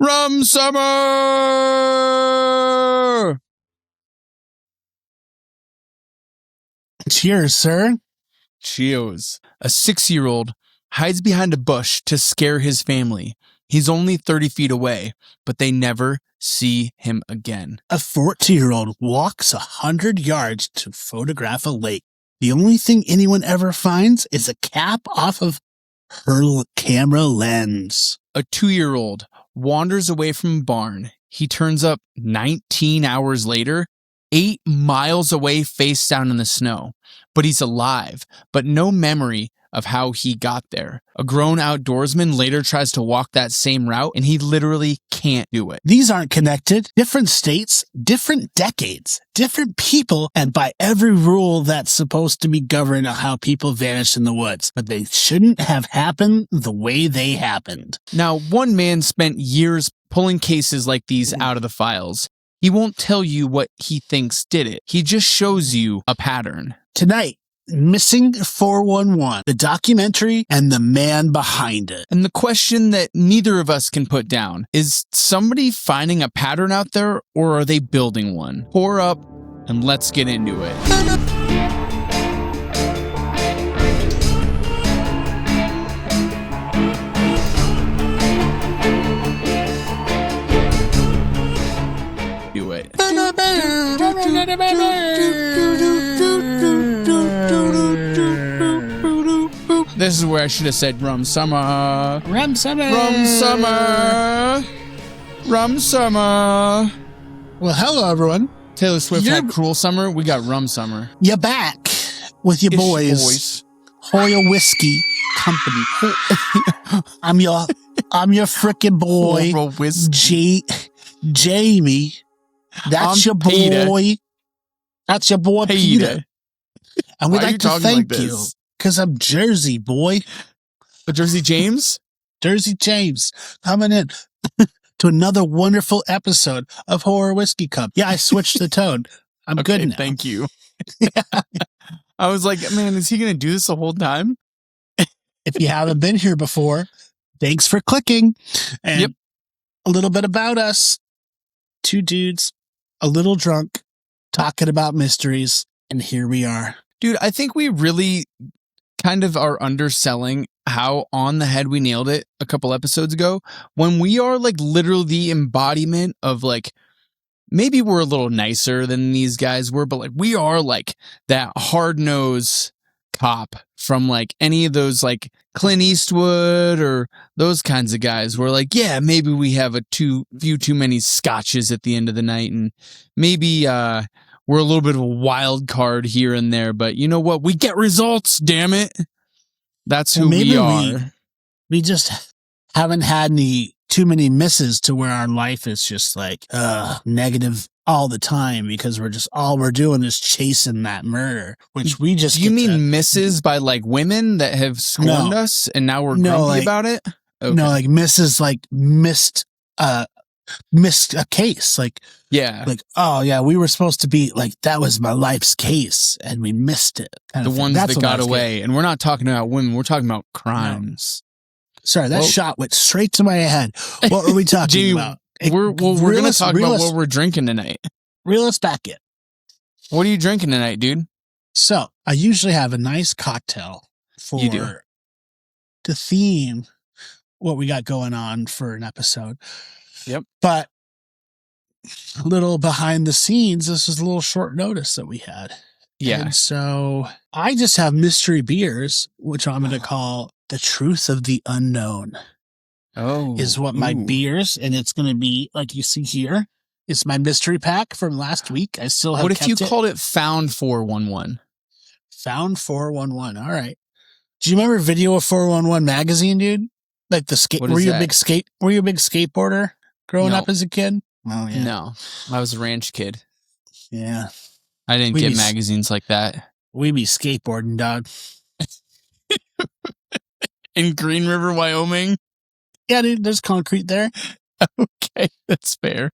Rum Summer! Cheers, sir. Cheers. A 6-year-old hides behind a bush to scare his family. He's only 30 feet away, but they never see him again. A 14-year-old walks 100 yards to photograph a lake. The only thing anyone ever finds is a cap off of her camera lens. A 2-year-old wanders away from a barn. He turns up 19 hours later, 8 miles away, face down in the snow. But he's alive, but no memory of how he got there. A grown outdoorsman later tries to walk that same route, and he literally can't do it. These aren't connected. Different states, different decades, different people, and by every rule that's supposed to be governed on how people vanish in the woods. But they shouldn't have happened the way they happened. Now, one man spent years pulling cases like these out of the files. He won't tell you what he thinks did it. He just shows you a pattern. Tonight, Missing 411, the documentary and the man behind it. And the question that neither of us can put down is somebody finding a pattern out there, or are they building one? Pour up and let's get into it. Do it. This is where I should have said Rum Summer. Rum Summer. Rum Summer. Rum Summer. Well, hello, everyone. Taylor Swift had Cruel Summer. We got Rum Summer. You're back with your boys. Hoya Whiskey Company. I'm your frickin' boy. Jamie. That's your boy. Peter. That's your boy, Peter. And we'd like to thank you. Because I'm Jersey, boy. But Jersey James? Jersey James coming in to another wonderful episode of Horror Whiskey Cup. Yeah, I switched the tone. I'm good now. Thank you. I was like, man, is he going to do this the whole time? If you haven't been here before, thanks for clicking. And a little bit about us. 2 dudes, a little drunk, talking about mysteries, and here we are. Dude, I think we really kind of are underselling how on the head we nailed it a couple episodes ago, when we are like literally the embodiment of like, maybe we're a little nicer than these guys were, but like we are like that hard-nosed cop from like any of those like Clint Eastwood or those kinds of guys. We're like, yeah, maybe we have few too many scotches at the end of the night, and maybe we're a little bit of a wild card here and there, but you know what? We get results, damn it. That's who we are. We just haven't had too many misses to where our life is just like negative all the time, because all we're doing is chasing that murder, which we just. Do you mean misses by like women that have scorned us and now we're grumpy about it? Okay. No, like misses, like missed a case, like oh yeah, we were supposed to be like, that was my life's case and we missed it, the ones that got away. And we're not talking about women, we're talking about crimes. No. Sorry, that shot went straight to my head. What are we talking about? We're gonna talk about what we're drinking tonight. Reel us back in. What are you drinking tonight, dude? So I usually have a nice cocktail to theme what we got going on for an episode. Yep. But a little behind the scenes, this is a little short notice that we had. Yeah. And so I just have mystery beers, which I'm going to call The Truth of the Unknown. Oh. Is what my beers, and it's going to be, like you see here, it's my mystery pack from last week. I still have. What if you called it Found 411? Found 411. All right. Do you remember Video of 411 magazine, dude? Like the skate. Were you a big skateboarder growing up as a kid? Oh yeah. No, I was a ranch kid. Yeah. I didn't get magazines like that. We be skateboarding, dog. In Green River, Wyoming. Yeah, dude, there's concrete there. Okay, that's fair.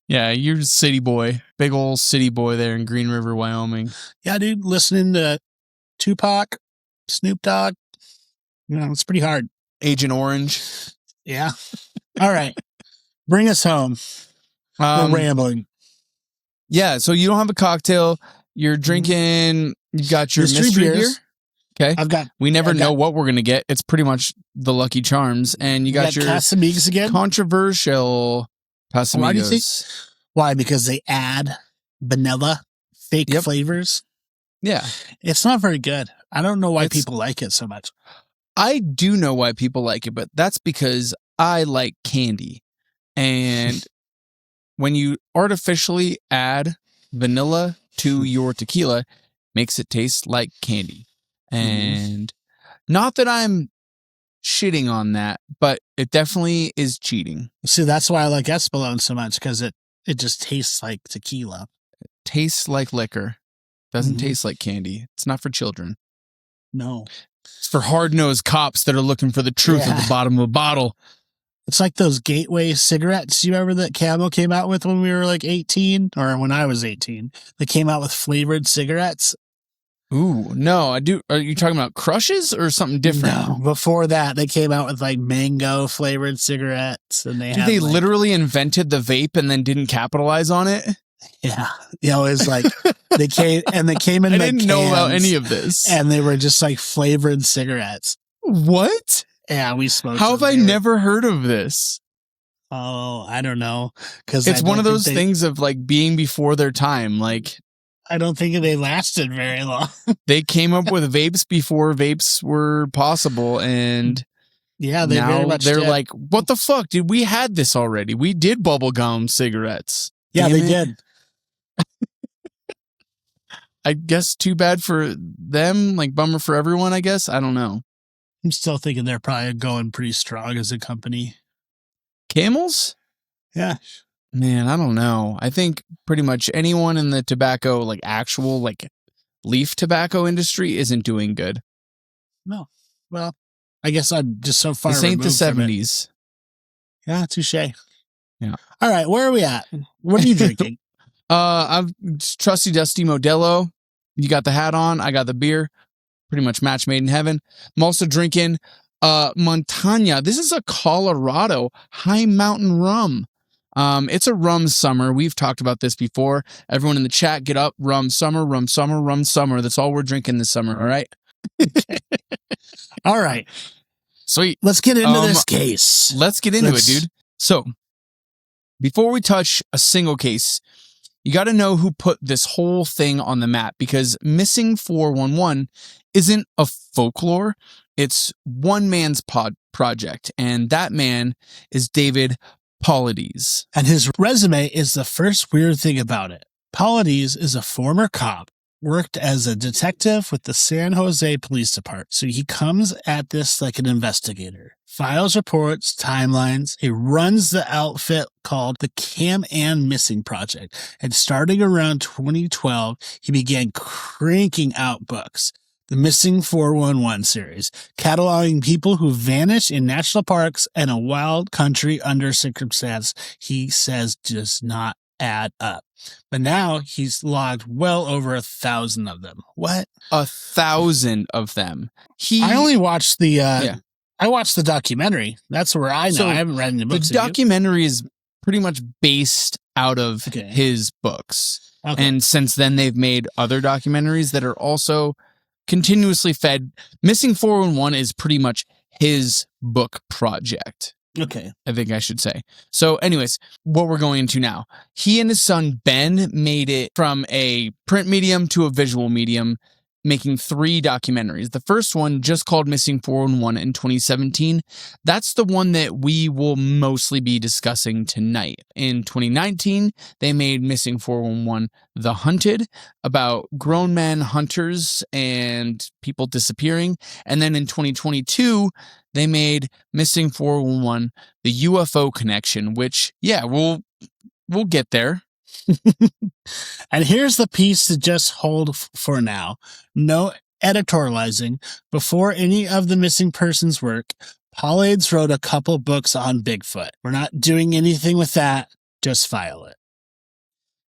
Yeah, you're a city boy. Big old city boy there in Green River, Wyoming. Yeah, dude, listening to Tupac, Snoop Dogg. You know, it's pretty hard. Agent Orange. Yeah. All right. Bring us home. We're rambling. Yeah, so you don't have a cocktail. You're drinking. You got your mystery beer. Okay. We never know what we're going to get. It's pretty much the Lucky Charms. And you got your Casamigos again? Controversial Casamigos. Why do you think? Why? Because they add vanilla, fake flavors? Yeah. It's not very good. I don't know why people like it so much. I do know why people like it, but that's because I like candy. And when you artificially add vanilla to your tequila, makes it taste like candy. And not that I'm shitting on that, but it definitely is cheating. See, that's why I like Espolón so much, because it just tastes like tequila. It tastes like liquor. Doesn't taste like candy. It's not for children. No. It's for hard-nosed cops that are looking for the truth at the bottom of a bottle. It's like those Gateway cigarettes. You remember that Camel came out with when we were like 18? Or when I was 18? They came out with flavored cigarettes. Ooh, no, I do. Are you talking about Crushes or something different? No, before that, they came out with like mango flavored cigarettes. And they literally invented the vape and then didn't capitalize on it? Yeah. You know, it's like they came in I didn't know about any of this. And they were just like flavored cigarettes. What? Yeah, we smoked. How have I never heard of this? Oh, I don't know. Because it's one of those things of like being before their time. Like, I don't think they lasted very long. They came up with vapes before vapes were possible, and yeah, they very much they're did. like, "What the fuck, dude? We had this already. We did bubblegum cigarettes." Yeah, they did. I guess too bad for them. Like, bummer for everyone. I guess I don't know. I'm still thinking they're probably going pretty strong as a company. Camels? Yeah. Man, I don't know. I think pretty much anyone in the tobacco, like actual, like leaf tobacco industry isn't doing good. No. Well, I guess I'm just so far. This ain't the 70s. Yeah, touche. Yeah. All right, where are we at? What are you drinking? I'm trusty dusty Modelo. You got the hat on. I got the beer. Pretty much match made in heaven. I'm also drinking Montana. This is a Colorado high mountain rum. It's a rum summer. We've talked about this before. Everyone in the chat, get up. Rum summer, rum summer, rum summer. That's all we're drinking this summer. All right. All right. Sweet. Let's get into this case. Let's get into it, dude. So before we touch a single case, you got to know who put this whole thing on the map, because Missing 411 isn't a folklore. It's one man's project, and that man is David Politis. And his resume is the first weird thing about it. Politis is a former cop, worked as a detective with the San Jose Police Department. So he comes at this like an investigator. Files reports, timelines. He runs the outfit called the Can-Am Missing Project. And starting around 2012, he began cranking out books. The Missing 411 series, cataloging people who vanish in national parks and a wild country under circumstance he says does not add up. But now he's logged well over 1,000 of them. What? 1,000 of them. I only watched the I watched the documentary. That's where I know. So I haven't read any books. The documentary is pretty much based out of his books. Okay. And since then they've made other documentaries that are also continuously fed. Missing 411 is pretty much his book project. Okay. I think I should say. So anyways, what we're going into now. He and his son, Ben, made it from a print medium to a visual medium, making 3 documentaries. The first one, just called Missing 411 in 2017. That's the one that we will mostly be discussing tonight. In 2019, they made Missing 411 The Hunted, about grown men hunters and people disappearing. And then in 2022, they made Missing 411 The UFO Connection, which, yeah, we'll get there. And here's the piece to just hold for now. No editorializing. Before any of the missing persons work, Politis wrote a couple books on Bigfoot. We're not doing anything with that. Just file it.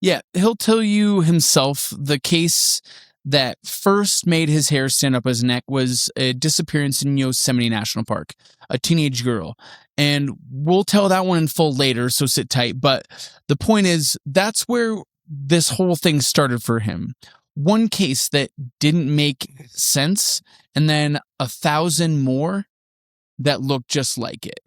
Yeah, he'll tell you himself the case that first made his hair stand up his neck was a disappearance in Yosemite National Park, a teenage girl. And we'll tell that one in full later, so sit tight. But the point is, that's where this whole thing started for him. One case that didn't make sense, and then 1,000 more that looked just like it.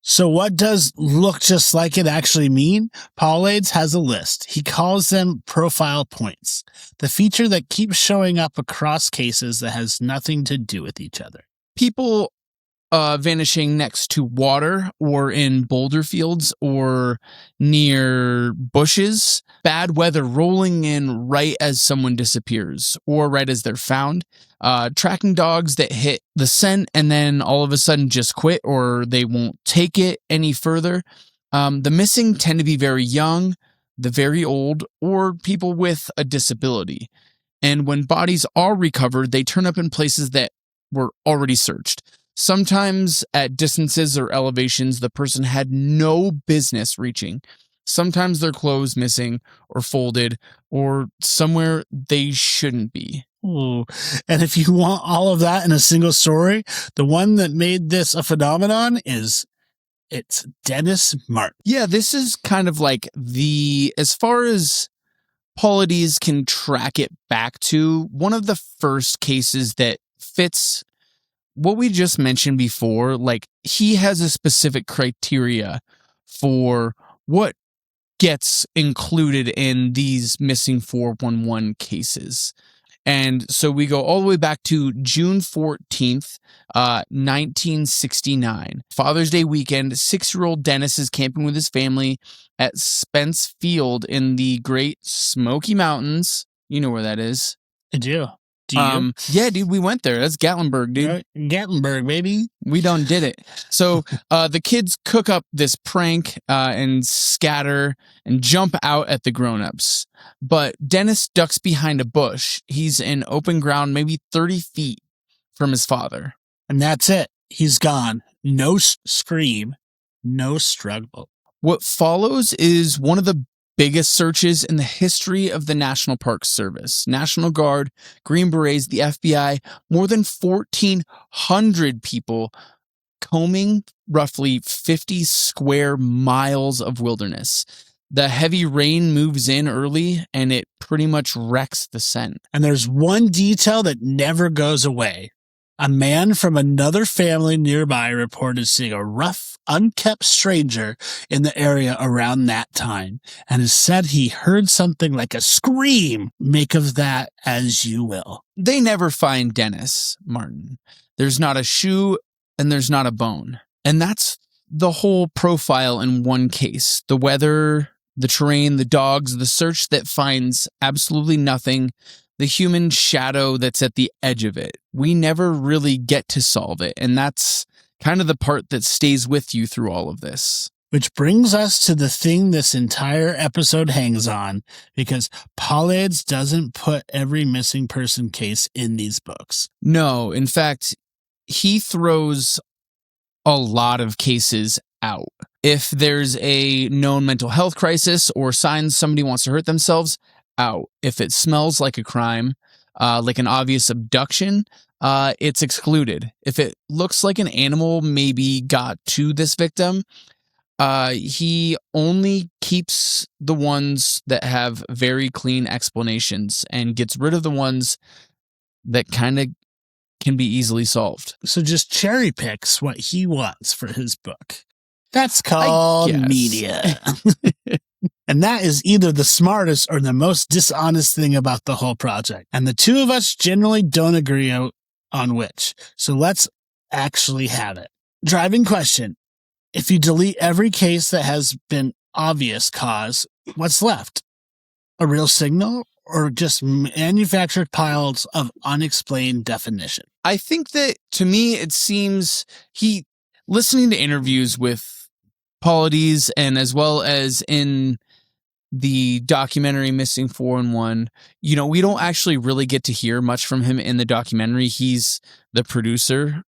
So what does look just like it actually mean? Politis has a list. He calls them profile points, the feature that keeps showing up across cases that has nothing to do with each other. People vanishing next to water or in boulder fields or near bushes. Bad weather rolling in right as someone disappears or right as they're found. Tracking dogs that hit the scent and then all of a sudden just quit or they won't take it any further. The missing tend to be very young, the very old, or people with a disability. And when bodies are recovered, they turn up in places that were already searched. Sometimes at distances or elevations the person had no business reaching. Sometimes their clothes missing or folded or somewhere they shouldn't be. Ooh. And if you want all of that in a single story, the one that made this a phenomenon it's Dennis Martin. Yeah, this is kind of like as far as Politis can track it back to, one of the first cases that fits what we just mentioned before. Like, he has a specific criteria for what gets included in these missing 411 cases. And so we go all the way back to June 14th, 1969. Father's Day weekend, 6-year-old Dennis is camping with his family at Spence Field in the Great Smoky Mountains. You know where that is. I do. Do you? Yeah, dude, we went there. That's Gatlinburg, dude. Gatlinburg, baby. We done did it. So the kids cook up this prank and scatter and jump out at the grown-ups. But Dennis ducks behind a bush. He's in open ground, maybe 30 feet from his father. And that's it. He's gone. No scream, no struggle. What follows is one of the biggest searches in the history of the National Park Service. National Guard, Green Berets, the FBI, more than 1,400 people combing roughly 50 square miles of wilderness. The heavy rain moves in early and it pretty much wrecks the scent. And there's one detail that never goes away. A man from another family nearby reported seeing a rough, unkempt stranger in the area around that time, and has said he heard something like a scream. Make of that as you will. They never find Dennis Martin. There's not a shoe and there's not a bone. And that's the whole profile in one case. The weather, the terrain, the dogs, the search that finds absolutely nothing, the human shadow that's at the edge of it. We never really get to solve it, and that's kind of the part that stays with you through all of this. Which brings us to the thing this entire episode hangs on, because Politis doesn't put every missing person case in these books. No, in fact, he throws a lot of cases out. If there's a known mental health crisis or signs somebody wants to hurt themselves, out. If it smells like a crime, like an obvious abduction, it's excluded. If it looks like an animal maybe got to this victim, he only keeps the ones that have very clean explanations and gets rid of the ones that kind of can be easily solved. So just cherry picks what he wants for his book. That's called media. And that is either the smartest or the most dishonest thing about the whole project. And the two of us generally don't agree on which. So let's actually have it. Driving question. If you delete every case that has been obvious cause, what's left? A real signal or just manufactured piles of unexplained definition? I think that, to me, it seems listening to interviews with Politis and as well as in the documentary Missing 411, we don't actually really get to hear much from him in the documentary. He's the producer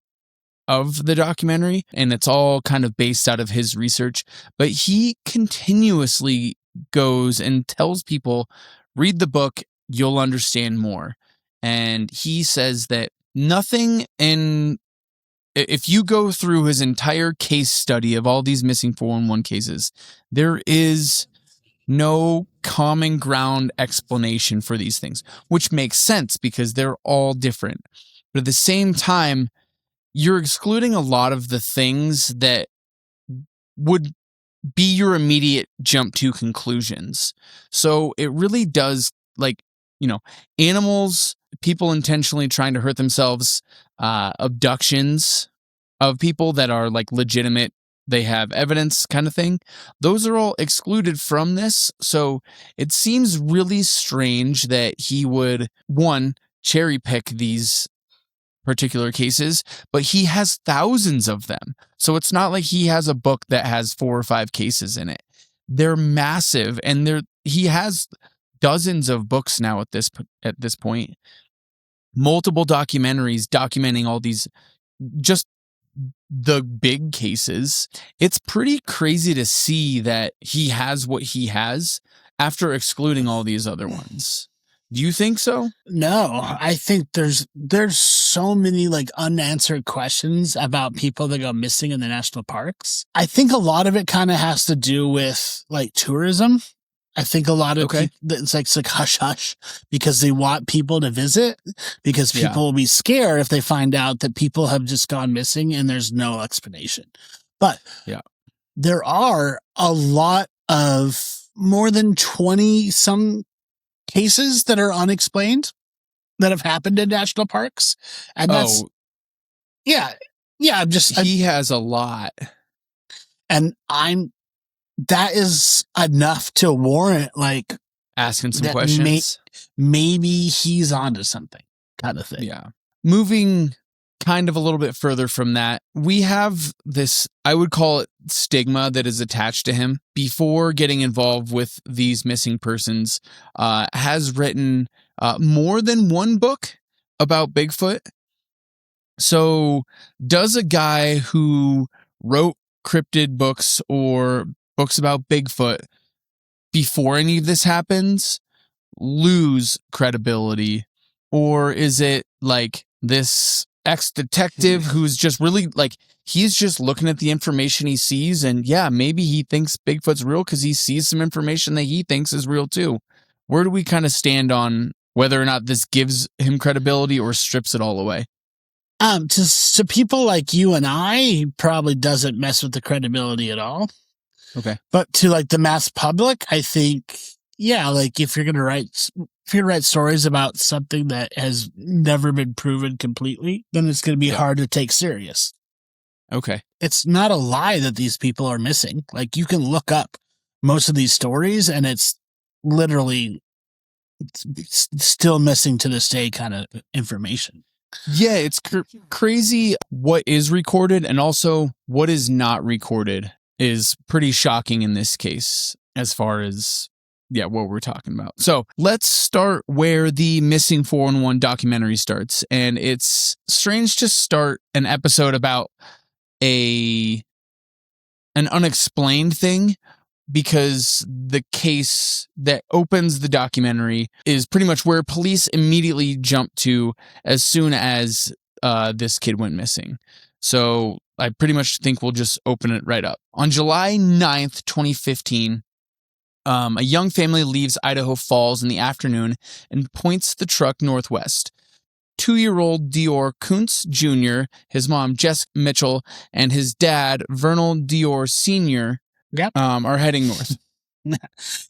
of the documentary, and it's all kind of based out of his research. But he continuously goes and tells people, read the book, you'll understand more. And he says that nothing if you go through his entire case study of all these missing 411 cases, there is no common ground explanation for these things, which makes sense because they're all different. But at the same time, you're excluding a lot of the things that would be your immediate jump to conclusions. So it really does, like, animals, people intentionally trying to hurt themselves, abductions of people that are like legitimate, they have evidence kind of thing. Those are all excluded from this. So it seems really strange that he would, one, cherry pick these particular cases, but he has thousands of them. So it's not like he has a book that has 4 or 5 cases in it. They're massive, and he has dozens of books now at this point. Multiple documentaries documenting all these, just the big cases. It's pretty crazy to see that he has what he has after excluding all these other ones. Do you think so? No, I think there's so many like unanswered questions about people that go missing in the national parks. I think a lot of it kind of has to do with like tourism. I think a lot of people, it's like hush hush because they want people to visit, because people will be scared if they find out that people have just gone missing and there's no explanation. But there are a lot of more than 20 some cases that are unexplained that have happened in national parks. And that's, he has a lot. And that is enough to warrant like asking some questions. Maybe he's onto something kind of thing. Yeah. Moving kind of a little bit further from that, we have this, I would call it stigma that is attached to him. Before getting involved with these missing persons, has written more than one book about Bigfoot. So does a guy who wrote cryptid books or books about Bigfoot before any of this happens lose credibility? Or is it like this ex-detective who's just really like, he's just looking at the information he sees, and maybe he thinks Bigfoot's real because he sees some information that he thinks is real too? Where do we kind of stand on whether or not this gives him credibility or strips it all away? To people like you and I, he probably doesn't mess with the credibility at all. Okay. But to like the mass public, I think, like if you're going to write stories about something that has never been proven completely, then it's going to be hard to take serious. Okay. It's not a lie that these people are missing. Like you can look up most of these stories and it's literally still missing to this day kind of information. Yeah, it's crazy what is recorded and also what is not recorded is pretty shocking in this case as far as what we're talking about. So let's start where the Missing 411 documentary starts. And it's strange to start an episode about an unexplained thing, because the case that opens the documentary is pretty much where police immediately jump to as soon as this kid went missing. So I pretty much think we'll just open it right up. On July 9th, 2015, a young family leaves Idaho Falls in the afternoon and points the truck northwest. 2-year-old Dior Kuntz Jr., his mom, Jess Mitchell, and his dad, Vernal Dior Sr., are heading north.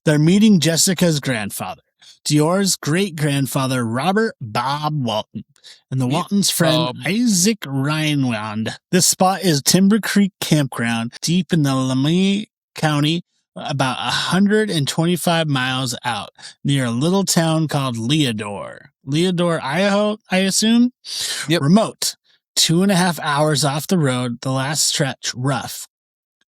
They're meeting Jessica's grandfather, Dior's great-grandfather, Robert Bob Walton, and the Waltons' friend, Isaac Rhinewand. This spot is Timber Creek Campground, deep in the Lemhi County, about 125 miles out, near a little town called Leodore. Leodore, Idaho, I assume? Yep. Remote. 2.5 hours off the road, the last stretch rough.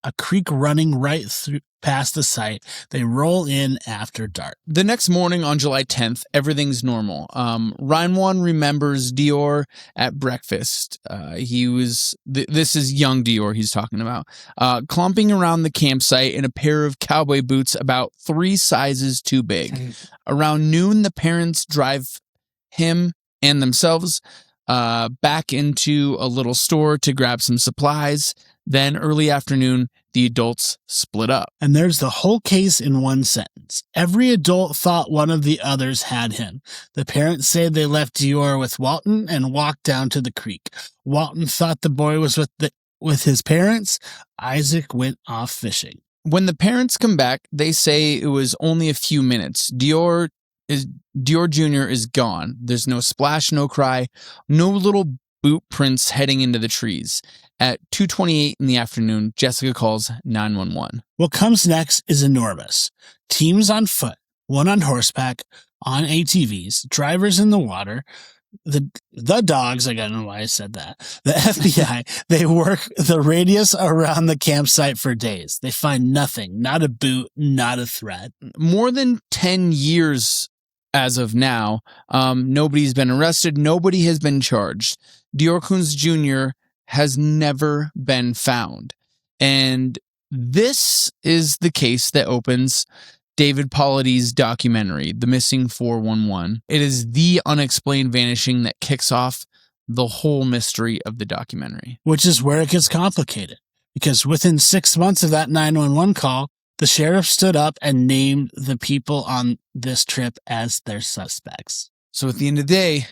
A creek running right through past the site. They roll in after dark. The next morning on July 10th, everything's normal. Rhinewand remembers Dior at breakfast. He was, this is young Dior he's talking about, clumping around the campsite in a pair of cowboy boots about 3 sizes too big. Around noon, the parents drive him and themselves back into a little store to grab some supplies. Then early afternoon, the adults split up. And there's the whole case in one sentence. Every adult thought one of the others had him. The parents say they left Dior with Walton and walked down to the creek. Walton thought the boy was with his parents. Isaac went off fishing. When the parents come back, they say it was only a few minutes. Dior Jr. is gone. There's no splash, no cry, no little boot prints heading into the trees. At 2:28 in the afternoon, Jessica calls 911. What comes next is enormous. Teams on foot, one on horseback, on ATVs, drivers in the water, the dogs, I don't know why I said that, the FBI, they work the radius around the campsite for days. They find nothing, not a boot, not a thread. More than 10 years as of now, nobody's been arrested. Nobody has been charged. Dior Kuntz Jr. has never been found. And this is the case that opens David Politis' documentary, The Missing 411. It is the unexplained vanishing that kicks off the whole mystery of the documentary. Which is where it gets complicated, because within 6 months of that 911 call, the sheriff stood up and named the people on this trip as their suspects. So at the end of the day,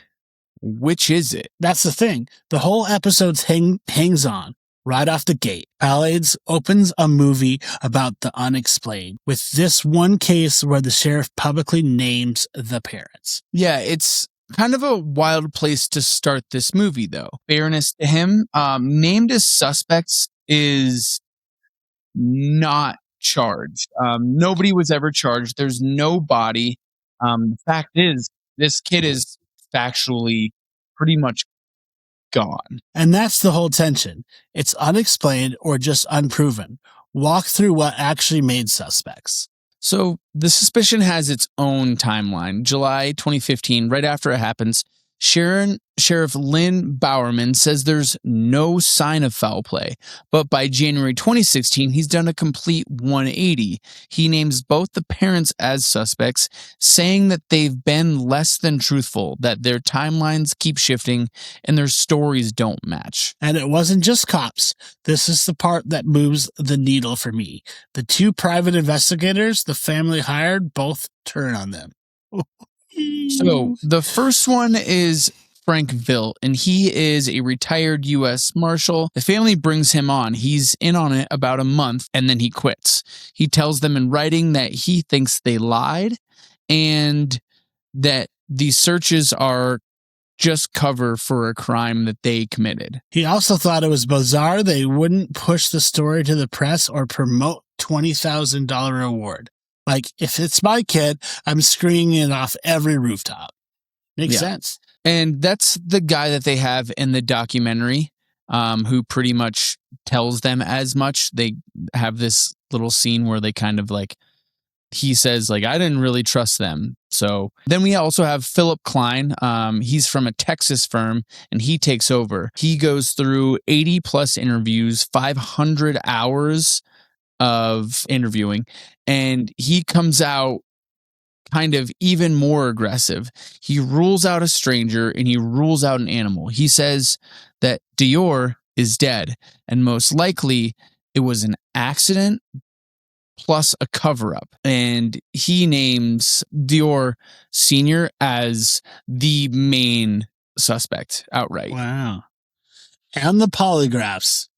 which is it? That's the thing. The whole episode hangs on right off the gate. Politis opens a movie about the unexplained with this one case where the sheriff publicly names the parents. Yeah, it's kind of a wild place to start this movie, though. Fairness to him, named as suspects is not charged. Nobody was ever charged. There's no body. The fact is, this kid is factually pretty much gone. And that's the whole tension. It's unexplained or just unproven. Walk through what actually made suspects. So the suspicion has its own timeline. July 2015, right after it happens, Sheriff Lynn Bowerman says there's no sign of foul play. But by January 2016, he's done a complete 180. He names both the parents as suspects, saying that they've been less than truthful, that their timelines keep shifting and their stories don't match. And it wasn't just cops. This is the part that moves the needle for me. The two private investigators the family hired both turn on them. So the first one is Frank Vilt, and he is a retired U.S. Marshal. The family brings him on. He's in on it about a month, and then he quits. He tells them in writing that he thinks they lied and that these searches are just cover for a crime that they committed. He also thought it was bizarre they wouldn't push the story to the press or promote $20,000 reward. Like, if it's my kid, I'm screaming it off every rooftop. Makes sense. And that's the guy that they have in the documentary, who pretty much tells them as much. They have this little scene where they kind of like, he says, like, I didn't really trust them. So then we also have Philip Klein. He's from a Texas firm, and he takes over. He goes through 80 plus interviews, 500 hours of interviewing, and he comes out kind of even more aggressive. He rules out a stranger and he rules out an animal. He says that Dior is dead, and most likely it was an accident plus a cover-up. And he names Dior Sr. as the main suspect outright. Wow. And the polygraphs.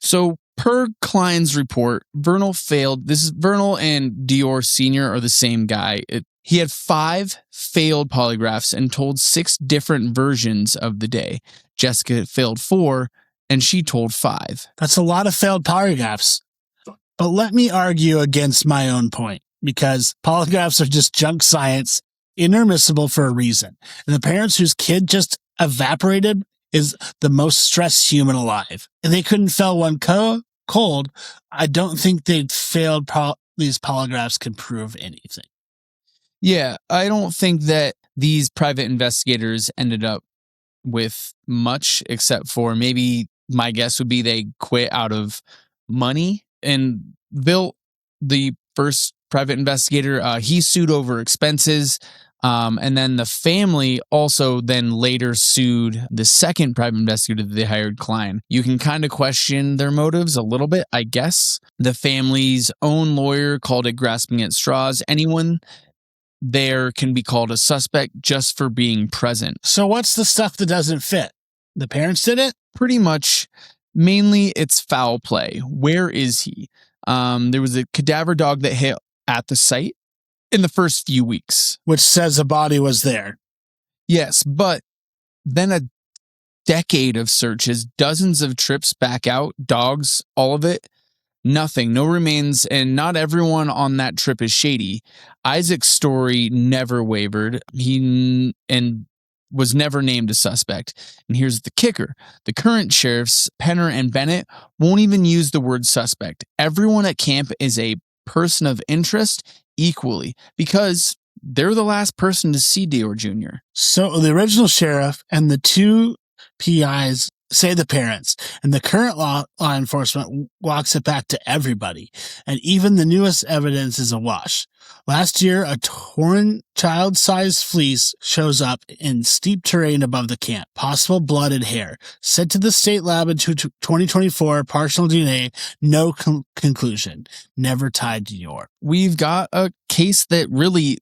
So per Klein's report, Vernal failed. Vernal and Dior Sr. are the same guy. He had 5 failed polygraphs and told 6 different versions of the day. Jessica failed 4, and she told 5. That's a lot of failed polygraphs. But let me argue against my own point, because polygraphs are just junk science, inadmissible for a reason. And the parents whose kid just evaporated is the most stressed human alive. And they couldn't fail one cold. I don't think they'd failed these polygraphs can prove anything. Yeah, I don't think that these private investigators ended up with much, except for maybe my guess would be they quit out of money. And Bill, the first private investigator, he sued over expenses. And then the family also then later sued the second private investigator that they hired, Klein. You can kind of question their motives a little bit, I guess. The family's own lawyer called it grasping at straws. Anyone there can be called a suspect just for being present. So what's the stuff that doesn't fit? The parents did it? Pretty much. Mainly it's foul play. Where is he? There was a cadaver dog that hit at the site in the first few weeks. Which says a body was there. Yes, but then a decade of searches, dozens of trips back out, dogs, all of it, nothing, no remains, and not everyone on that trip is shady. Isaac's story never wavered. He was never named a suspect. And here's the kicker. The current sheriffs, Penner and Bennett, won't even use the word suspect. Everyone at camp is a person of interest equally because they're the last person to see Dior Jr. So the original sheriff and the two PIs say the parents, and the current law enforcement walks it back to everybody. And even the newest evidence is a wash. Last year, a torn child-sized fleece shows up in steep terrain above the camp. Possible blood and hair. Sent to the state lab in 2024, partial DNA, no conclusion. Never tied to Dior. We've got a case that really,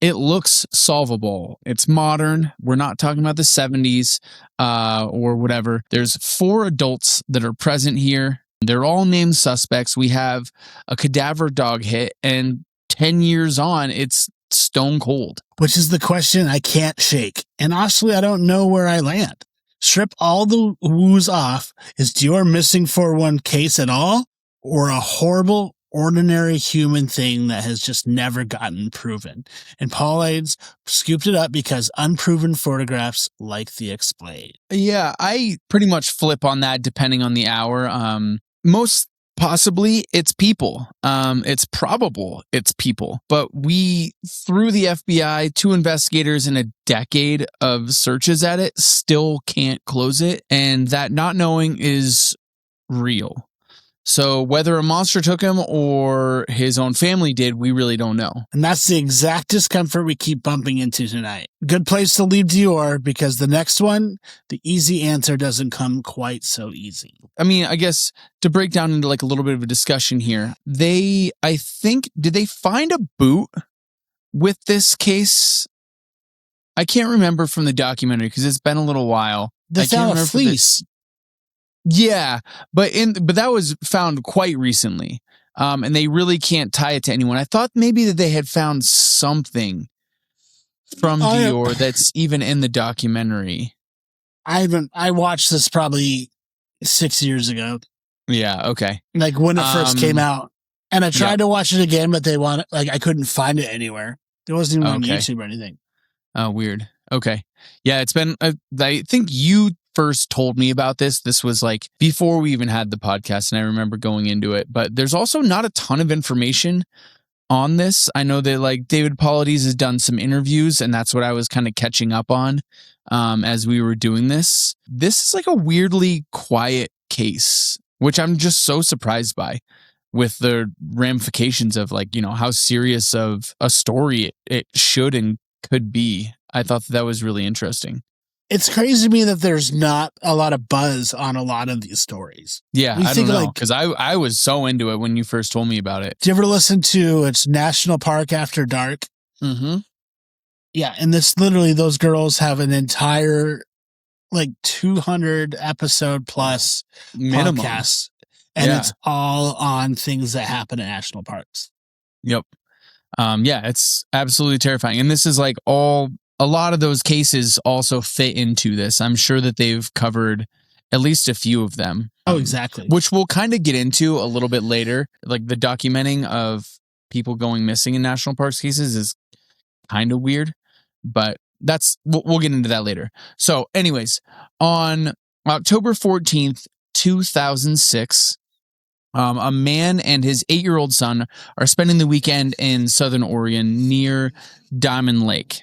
it looks solvable. It's modern. We're not talking about the 70s or whatever. There's 4 adults that are present here. They're all named suspects. We have a cadaver dog hit, and 10 years on, it's stone cold. Which is the question I can't shake. And honestly, I don't know where I land. Strip all the woos off. Is Dior missing 4-1 case at all? Or a horrible, ordinary human thing that has just never gotten proven? And Paul Aids scooped it up because unproven photographs like the Explained. Yeah, I pretty much flip on that depending on the hour. Most possibly it's people. It's probable it's people. But we, through the FBI, 2 investigators and a decade of searches at it, still can't close it. And that not knowing is real. So whether a monster took him or his own family did, we really don't know. And that's the exact discomfort we keep bumping into tonight. Good place to leave Dior, because the next one, the easy answer doesn't come quite so easy. I mean, I guess to break down into like a little bit of a discussion here, did they find a boot with this case? I can't remember from the documentary because it's been a little while. They found a fleece. Yeah, but that was found quite recently, and they really can't tie it to anyone. I thought maybe that they had found something from Dior that's even in the documentary. I watched this probably 6 years ago. Yeah, okay. Like when it first came out, and I tried to watch it again, but I couldn't find it anywhere. There wasn't even on YouTube or anything. Oh, weird. Okay, yeah, it's been. I think you first told me about this. This was like before we even had the podcast, and I remember going into it. But there's also not a ton of information on this. I know that like David Politis has done some interviews, and that's what I was kind of catching up on as we were doing this. This is like a weirdly quiet case, which I'm just so surprised by, with the ramifications of like, you know, how serious of a story it should and could be. I thought that was really interesting. It's crazy to me that there's not a lot of buzz on a lot of these stories. Yeah, I don't know, because I was so into it when you first told me about it. Do you ever listen to It's National Park After Dark? Mm-hmm. Yeah, and those girls have an entire like 200 episode plus minimum podcast, and it's all on things that happen in national parks. Yep. Yeah, it's absolutely terrifying. And this is like a lot of those cases also fit into this. I'm sure that they've covered at least a few of them. Oh, exactly. Which we'll kind of get into a little bit later. Like the documenting of people going missing in national parks cases is kind of weird, but we'll get into that later. So anyways, on October 14th, 2006, a man and his 8-year-old son are spending the weekend in Southern Oregon near Diamond Lake.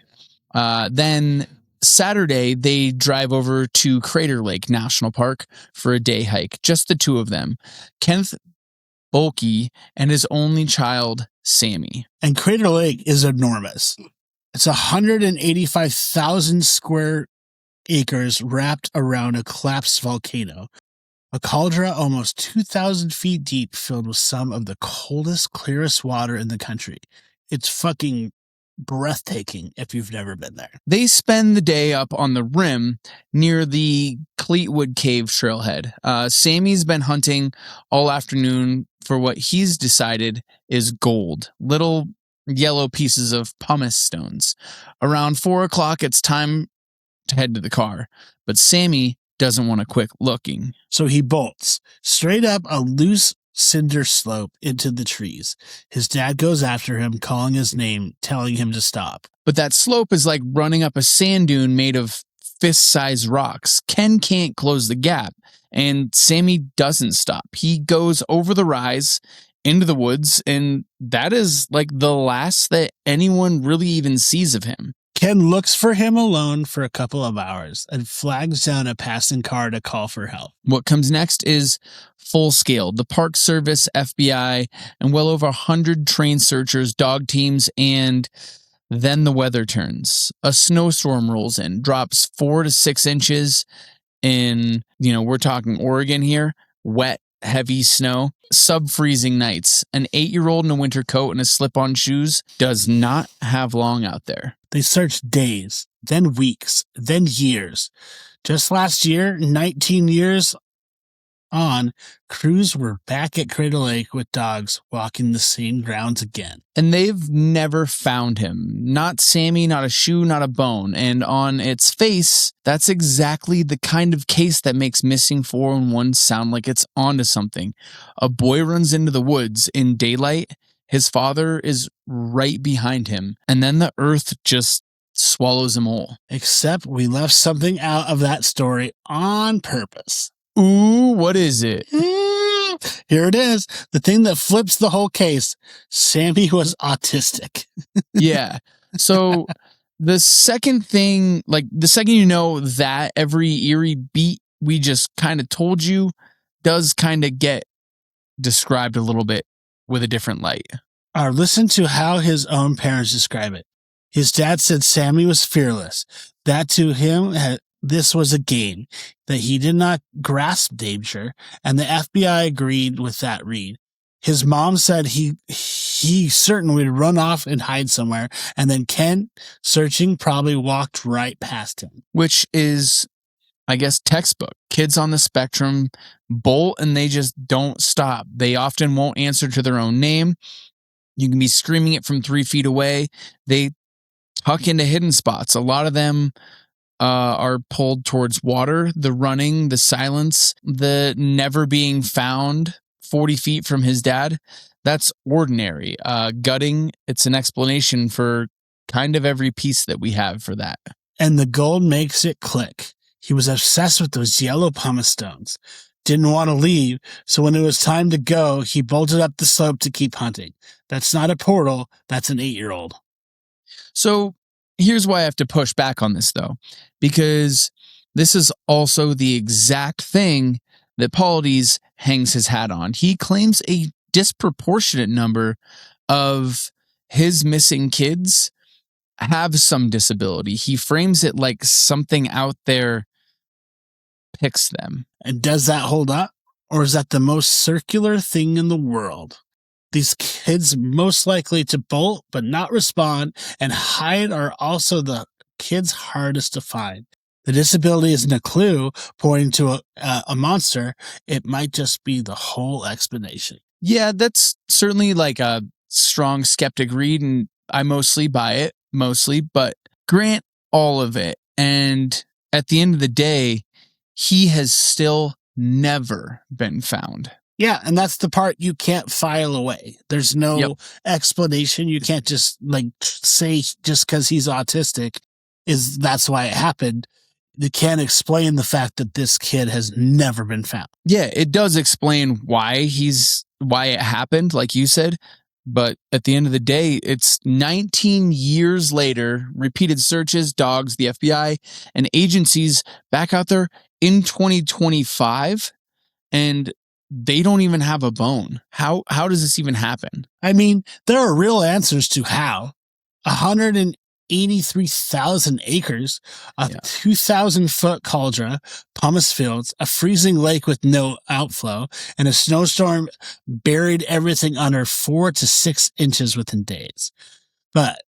Then Saturday, they drive over to Crater Lake National Park for a day hike. Just the 2 of them, Kenneth Bulkey and his only child, Sammy. And Crater Lake is enormous. It's 185,000 square acres wrapped around a collapsed volcano. A cauldron almost 2,000 feet deep filled with some of the coldest, clearest water in the country. It's fucking breathtaking if you've never been there. They spend the day up on the rim near the Cleetwood Cave trailhead. Sammy's been hunting all afternoon for what he's decided is gold. Little yellow pieces of pumice stones. Around 4 o'clock, it's time to head to the car. But Sammy doesn't want to quit looking. So he bolts straight up a loose cinder slope into the trees. His dad goes after him, calling his name, telling him to stop. But that slope is like running up a sand dune made of fist-sized rocks. Ken can't close the gap, and Sammy doesn't stop. He goes over the rise into the woods, and that is like the last that anyone really even sees of him. Ken looks for him alone for a couple of hours and flags down a passing car to call for help. What comes next is full scale. The Park Service, FBI, and well over 100 trained searchers, dog teams, and then the weather turns. A snowstorm rolls in, drops 4 to 6 inches in, we're talking Oregon here, wet, heavy snow, sub-freezing nights. An 8-year-old in a winter coat and a slip-on shoes does not have long out there. They searched days, then weeks, then years. Just last year, 19 years on, crews were back at Crater Lake with dogs walking the same grounds again. And they've never found him. Not Sammy, not a shoe, not a bone. And on its face, that's exactly the kind of case that makes Missing 411 sound like it's onto something. A boy runs into the woods in daylight. His father is right behind him. And then the earth just swallows him whole. Except we left something out of that story on purpose. Ooh, what is it? Here it is. The thing that flips the whole case. Sammy was autistic. Yeah. So the second thing, the second you know that, every eerie beat we just kind of told you does kind of get described a little bit with a different light. Listen to how his own parents describe it. His dad said Sammy was fearless. That to him, this was a game, that he did not grasp danger, and the FBI agreed with that read. His mom said he certainly would run off and hide somewhere, and then Ken, searching, probably walked right past him. Which is, I guess, textbook. Kids on the spectrum bolt and they just don't stop. They often won't answer to their own name. You can be screaming it from 3 feet away. They tuck into hidden spots. A lot of them are pulled towards water, the running, the silence, the never being found 40 feet from his dad. That's ordinary. Gutting, it's an explanation for kind of every piece that we have for that. And the gold makes it click. He was obsessed with those yellow pumice stones. Didn't want to leave, so when it was time to go, he bolted up the slope to keep hunting. That's not a portal, that's an 8-year-old. So here's why I have to push back on this, though, because this is also the exact thing that Politis hangs his hat on. He claims a disproportionate number of his missing kids have some disability. He frames it like something out there picks them. And does that hold up? Or is that the most circular thing in the world? These kids most likely to bolt but not respond and hide are also the kids hardest to find. The disability isn't a clue pointing to a monster. It might just be the whole explanation. Yeah, that's certainly like a strong skeptic read, and I mostly buy it, but grant all of it. And at the end of the day, he has still never been found. Yeah, and that's the part you can't file away. There's no explanation. You can't just say just because he's autistic that's why it happened. You can't explain the fact that this kid has never been found. Yeah, it does explain why it happened, like you said. But at the end of the day, it's 19 years later, repeated searches, dogs, the FBI, and agencies back out there in 2025, and they don't even have a bone. How does this even happen? I mean, there are real answers to how. 83,000 acres, a 2,000-foot cauldron, pumice fields, a freezing lake with no outflow, and a snowstorm buried everything under 4 to 6 inches within days. But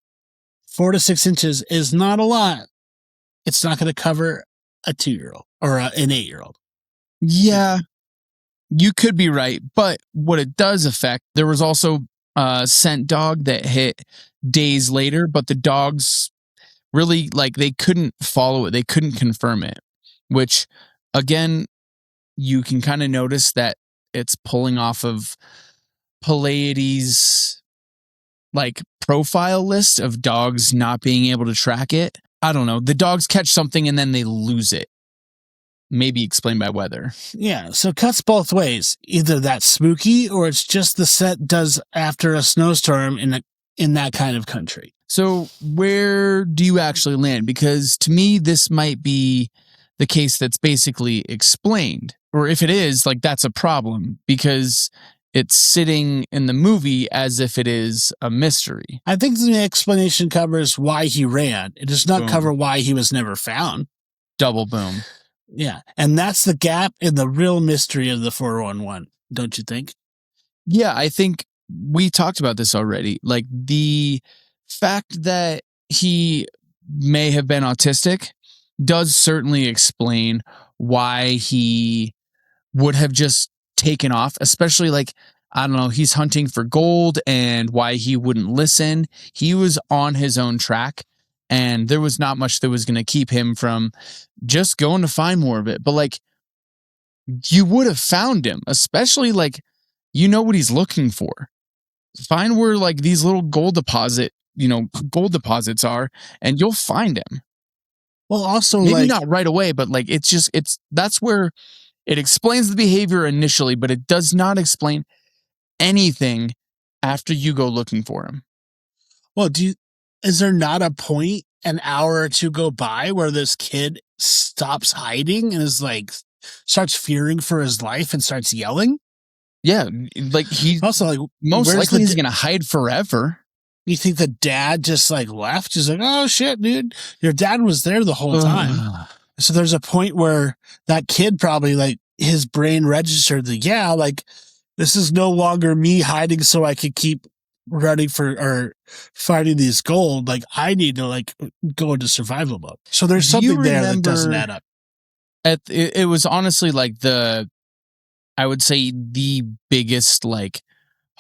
4 to 6 inches is not a lot. It's not going to cover a 2-year-old or an 8-year-old. Yeah, you could be right. But what it does affect, there was also a scent dog that hit days later, but the dogs really, like, they couldn't follow it. They couldn't confirm it, which, again, you can kind of notice that it's pulling off of Pleiades' like profile list of dogs not being able to track it. I don't know. The dogs catch something and then they lose it. Maybe explained by weather. Yeah, so it cuts both ways. Either that's spooky or it's just the set does after a snowstorm in that kind of country. So where do you actually land? Because to me, this might be the case that's basically explained. Or if it is, like, that's a problem because it's sitting in the movie as if it is a mystery. I think the explanation covers why he ran. It does not cover why he was never found. Double boom. Yeah, and that's the gap in the real mystery of the 411, don't you think? Yeah, I think we talked about this already. Like, the fact that he may have been autistic does certainly explain why he would have just taken off, especially, like, I don't know, he's hunting for gold and why he wouldn't listen. He was on his own track and there was not much that was going to keep him from just going to find more of it. But, like, you would have found him, especially, like, you know what he's looking for. Find where, like, these little gold deposits are, and you'll find him. Well, also, maybe not right away, but, like, that's where it explains the behavior initially, but it does not explain anything after you go looking for him. Well, is there not a point an hour or two go by where this kid stops hiding and is like starts fearing for his life and starts yelling? Yeah, like, he's also, like, most likely he's gonna hide forever. You think the dad just, like, left? He's like, oh shit, dude, your dad was there the whole time. So there's a point where that kid probably, like, his brain registered that, yeah, like, this is no longer me hiding so I could keep running or fighting these gold. Like, I need to, like, go into survival mode. So there's something there that doesn't add up. It was honestly, like, I would say the biggest, like,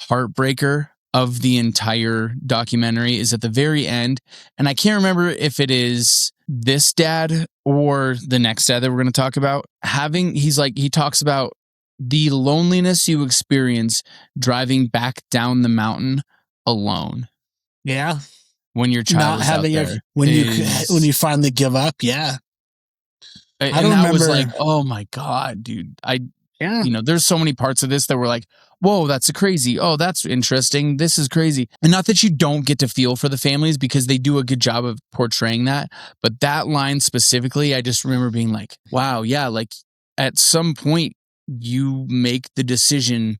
heartbreaker of the entire documentary is at the very end. And I can't remember if it is this dad or the next dad that we're going to talk about. He talks about the loneliness you experience driving back down the mountain alone. Yeah. When your child is out there. When you finally give up. Yeah. I don't remember. Was like, oh my God, dude. There's so many parts of this that were like, whoa, that's crazy. Oh, that's interesting. This is crazy. And not that you don't get to feel for the families because they do a good job of portraying that. But that line specifically, I just remember being like, wow, yeah, like, at some point you make the decision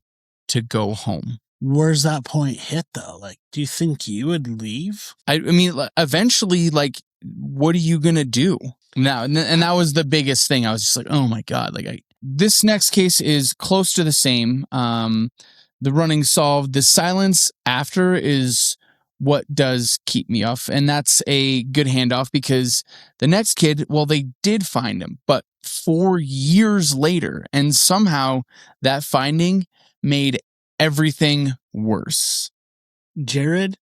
to go home. Where's that point hit though? Like, do you think you would leave? I mean, eventually, like, what are you going to do now? And that was the biggest thing. I was just like, oh my God, like, this next case is close to the same. The running solved. The silence after is what does keep me off. And that's a good handoff because the next kid, well, they did find him, but 4 years later. And somehow that finding made everything worse. Jared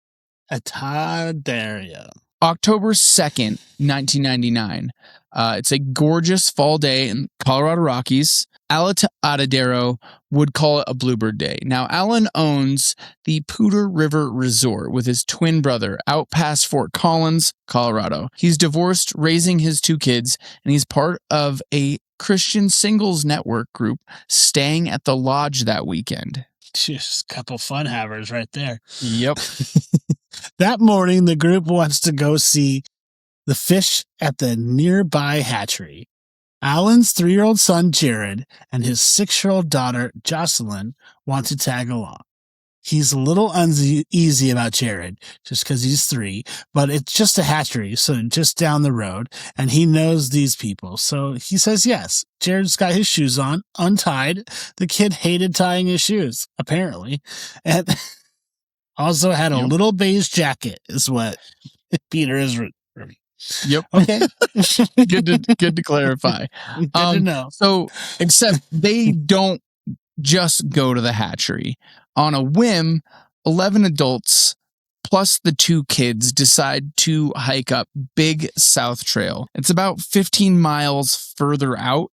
Atadario. October 2nd, 1999. It's a gorgeous fall day in Colorado Rockies. Atadario would call it a bluebird day. Now, Alan owns the Poudre River Resort with his twin brother out past Fort Collins, Colorado. He's divorced, raising his 2 kids, and he's part of a Christian singles network group staying at the lodge that weekend. Just a couple fun havers right there. Yep. That morning, the group wants to go see the fish at the nearby hatchery. Alan's 3-year-old son, Jared, and his 6-year-old daughter, Jocelyn, want to tag along. He's a little uneasy about Jared just because he's 3, but it's just a hatchery, so just down the road, and he knows these people. So he says yes. Jared's got his shoes on, untied. The kid hated tying his shoes, apparently, and also had a little beige jacket, is what Peter is. Yep. Okay. Good to clarify. Good to know. So, except they don't just go to the hatchery. On a whim, 11 adults plus the 2 kids decide to hike up Big South Trail. It's about 15 miles further out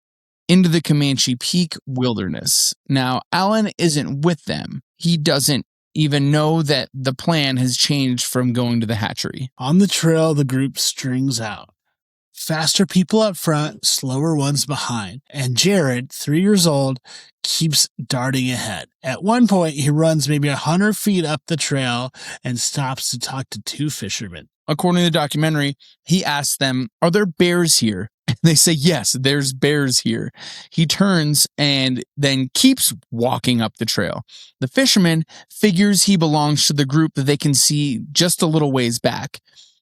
into the Comanche Peak wilderness. Now, Alan isn't with them. He doesn't even know that the plan has changed from going to the hatchery. On the trail, the group strings out. Faster people up front, slower ones behind. And Jared, 3 years old, keeps darting ahead. At one point, he runs maybe 100 feet up the trail and stops to talk to 2 fishermen. According to the documentary, he asks them, "Are there bears here?" And they say, "Yes, there's bears here." He turns and then keeps walking up the trail. The fisherman figures he belongs to the group that they can see just a little ways back.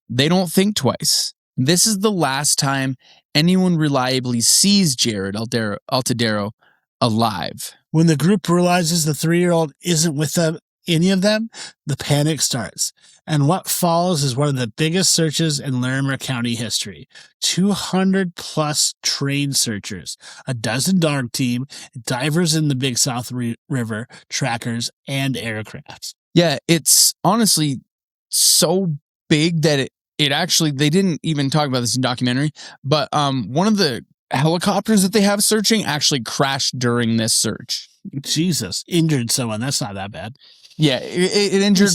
They don't think twice. This is the last time anyone reliably sees Jared Atadario alive. When the group realizes the 3-year-old isn't with them, any of them, the panic starts. And what follows is one of the biggest searches in Larimer County history. 200 plus trained searchers, a dozen dog team, divers in the Big South River, trackers, and aircrafts. Yeah, it's honestly so big that it actually, they didn't even talk about this in documentary, but one of the helicopters that they have searching actually crashed during this search. Jesus, injured someone. That's not that bad. Yeah, it injured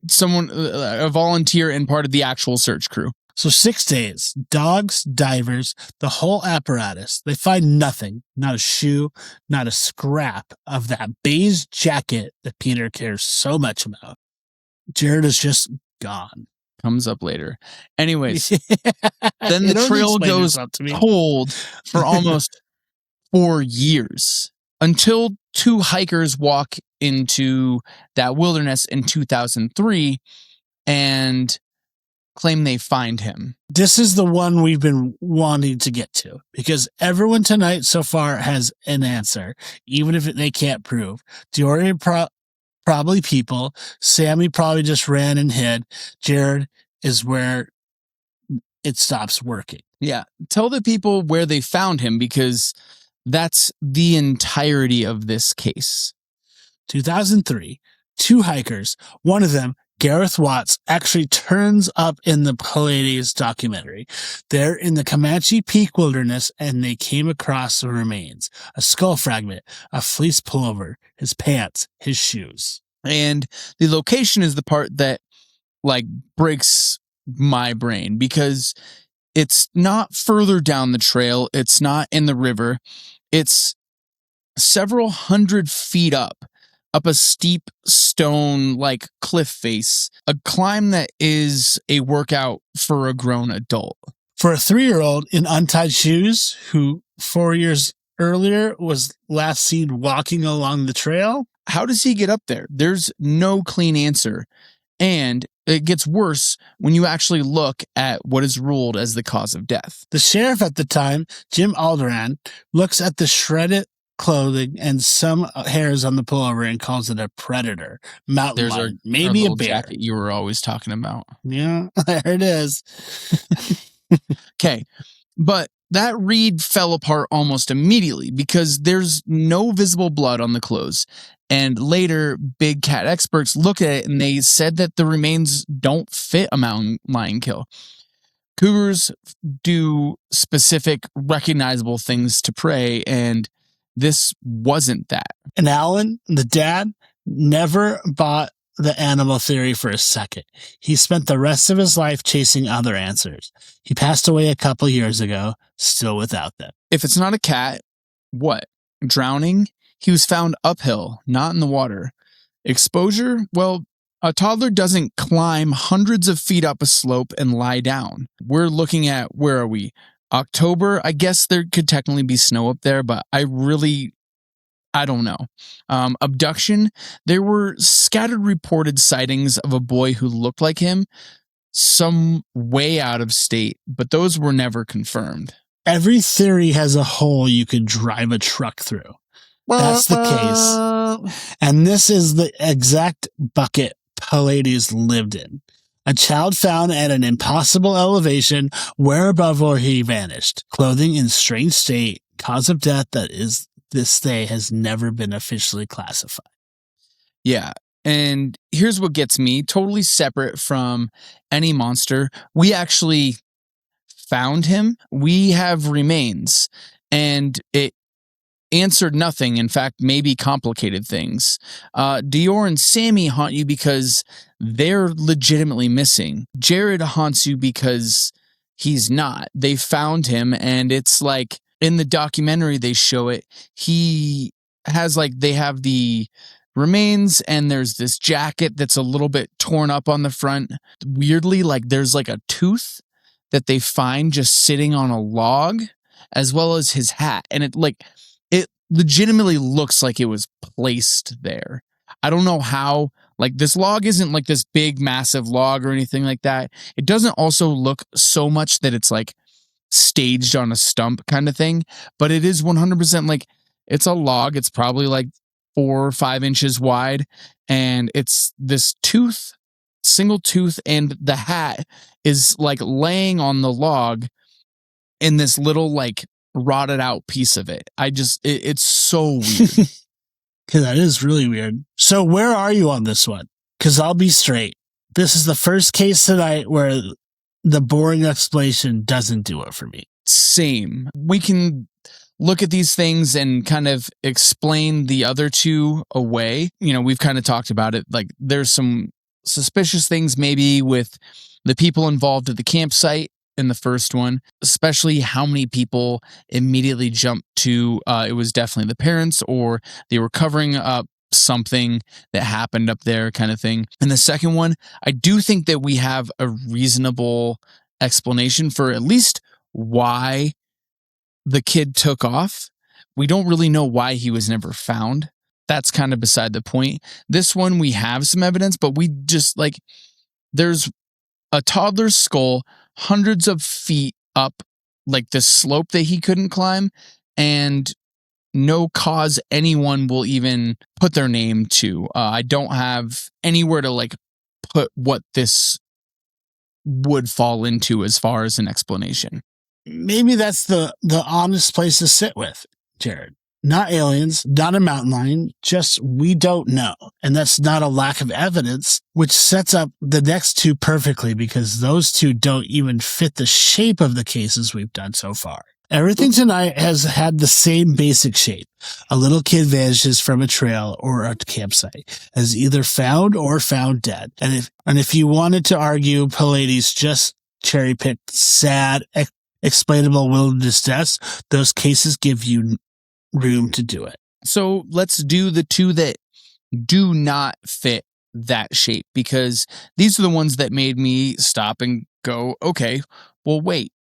someone, a volunteer and part of the actual search crew. So 6 days, dogs, divers, the whole apparatus. They find nothing, not a shoe, not a scrap of that beige jacket that Peter cares so much about. Jared is just gone. Comes up later. Anyways, then the trail goes cold for almost 4 years until 2 hikers walk into that wilderness in 2003 and claim they find him. This is the one we've been wanting to get to because everyone tonight so far has an answer, even if they can't prove. Dior probably people. Sammy probably just ran and hid. Jared is where it stops working. Yeah. Tell the people where they found him because that's the entirety of this case. 2003, 2 hikers, one of them, Gareth Watts, actually turns up in the Politis documentary. They're in the Comanche Peak wilderness and they came across the remains, a skull fragment, a fleece pullover, his pants, his shoes. And the location is the part that breaks my brain because it's not further down the trail. It's not in the river. It's several hundred feet up a steep stone cliff face, a climb that is a workout for a grown adult. For a 3-year-old in untied shoes who 4 years earlier was last seen walking along the trail. How does he get up there? There's no clean answer. And it gets worse when you actually look at what is ruled as the cause of death. The sheriff at the time, Jim Alderan, looks at the shredded clothing and some hairs on the pullover and calls it a predator, mountain lion, maybe a bear. Jacket you were always talking about. Yeah, there it is. Okay, but that read fell apart almost immediately because there's no visible blood on the clothes. And later, big cat experts looked at it and they said that the remains don't fit a mountain lion kill. Cougars do specific, recognizable things to prey, and this wasn't that. And Alan, the dad, never bought the animal theory for a second. He spent the rest of his life chasing other answers. He passed away a couple years ago, still without them. If it's not a cat, what? Drowning? He was found uphill, not in the water. Exposure? Well, a toddler doesn't climb hundreds of feet up a slope and lie down. We're looking at, where are we? October? I guess there could technically be snow up there, but I really I don't know. Abduction, there were scattered reported sightings of a boy who looked like him, some way out of state, but those were never confirmed. Every theory has a hole you could drive a truck through. That's the case. And this is the exact bucket Politis lived in. A child found at an impossible elevation where above where he vanished. Clothing in strange state. Cause of death that is this day has never been officially classified. Yeah. And here's what gets me, totally separate from any monster. We actually found him. We have remains, and it answered nothing. In fact, maybe complicated things. Dior and Sammy haunt you because they're legitimately missing. Jared haunts you because he's not. They found him, and it's like in the documentary they show it. He has they have the remains, and there's this jacket that's a little bit torn up on the front. Weirdly, there's a tooth that they find just sitting on a log, as well as his hat, and it legitimately looks like it was placed there. I don't know how. This log isn't this big massive log or anything like that. It doesn't also look so much that it's staged on a stump kind of thing, but it is 100% it's a log. It's probably 4 or 5 inches wide, and it's this tooth, single tooth, and the hat is laying on the log in this little rotted out piece of it. It's so weird. That is really weird. So where are you on this one? Because I'll be straight. This is the first case tonight where the boring explanation doesn't do it for me. Same. We can look at these things and kind of explain the other two away. We've kind of talked about it. There's some suspicious things maybe with the people involved at the campsite in the first one, especially how many people immediately jumped to it was definitely the parents, or they were covering up something that happened up there kind of thing. And the second one, I do think that we have a reasonable explanation for at least why the kid took off. We don't really know why he was never found. That's kind of beside the point. This one, we have some evidence, but we just there's a toddler's skull hundreds of feet up this slope that he couldn't climb, and no cause anyone will even put their name to. I don't have anywhere to put what this would fall into as far as an explanation. Maybe that's the honest place to sit with, Jared. Not aliens, not a mountain lion, just we don't know. And that's not a lack of evidence, which sets up the next two perfectly, because those two don't even fit the shape of the cases we've done so far. Everything tonight has had the same basic shape. A little kid vanishes from a trail or a campsite, as either found or found dead. And if you wanted to argue Politis just cherry-picked sad, explainable wilderness deaths, those cases give you room to do it. So let's do the two that do not fit that shape, because these are the ones that made me stop and go, okay, well, wait.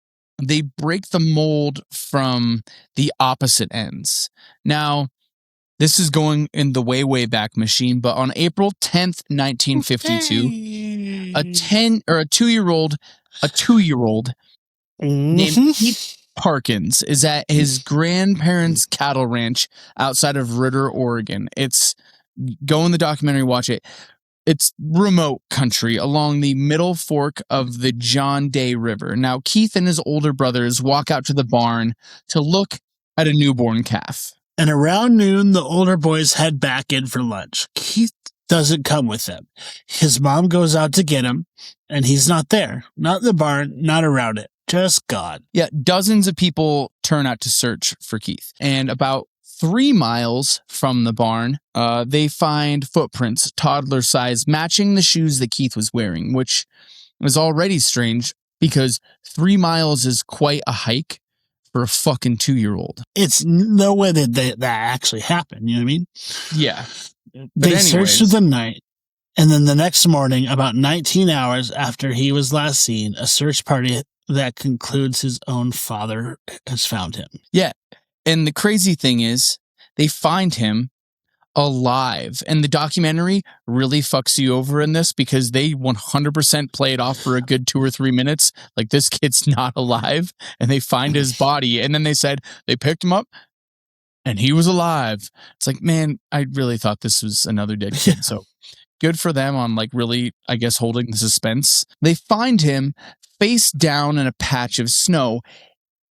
They break the mold from the opposite ends. Now, this is going in the way, way back machine, but on April 10th, 1952, a 2-year-old named Keith Parkins is at his grandparents' cattle ranch outside of Ritter, Oregon. Go in the documentary, watch it. It's remote country along the middle fork of the John Day River. Now, Keith and his older brothers walk out to the barn to look at a newborn calf. And around noon, the older boys head back in for lunch. Keith doesn't come with them. His mom goes out to get him, and he's not there. Not in the barn, not around it. Just gone. Yeah, dozens of people turn out to search for Keith. And about 3 miles from the barn, they find footprints, toddler size, matching the shoes that Keith was wearing, which was already strange because 3 miles is quite a hike for a fucking 2-year-old. It's no way that actually happened. You know what I mean? Yeah. They searched through the night, and then the next morning, about 19 hours after he was last seen, a search party that concludes his own father has found him. Yeah. And the crazy thing is, they find him alive. And the documentary really fucks you over in this because they 100% play it off for a good 2 or 3 minutes. Like, this kid's not alive, and they find his body. And then they said they picked him up and he was alive. It's like, man, I really thought this was another dead kid. So good for them on like really, I guess, holding the suspense. They find him face down in a patch of snow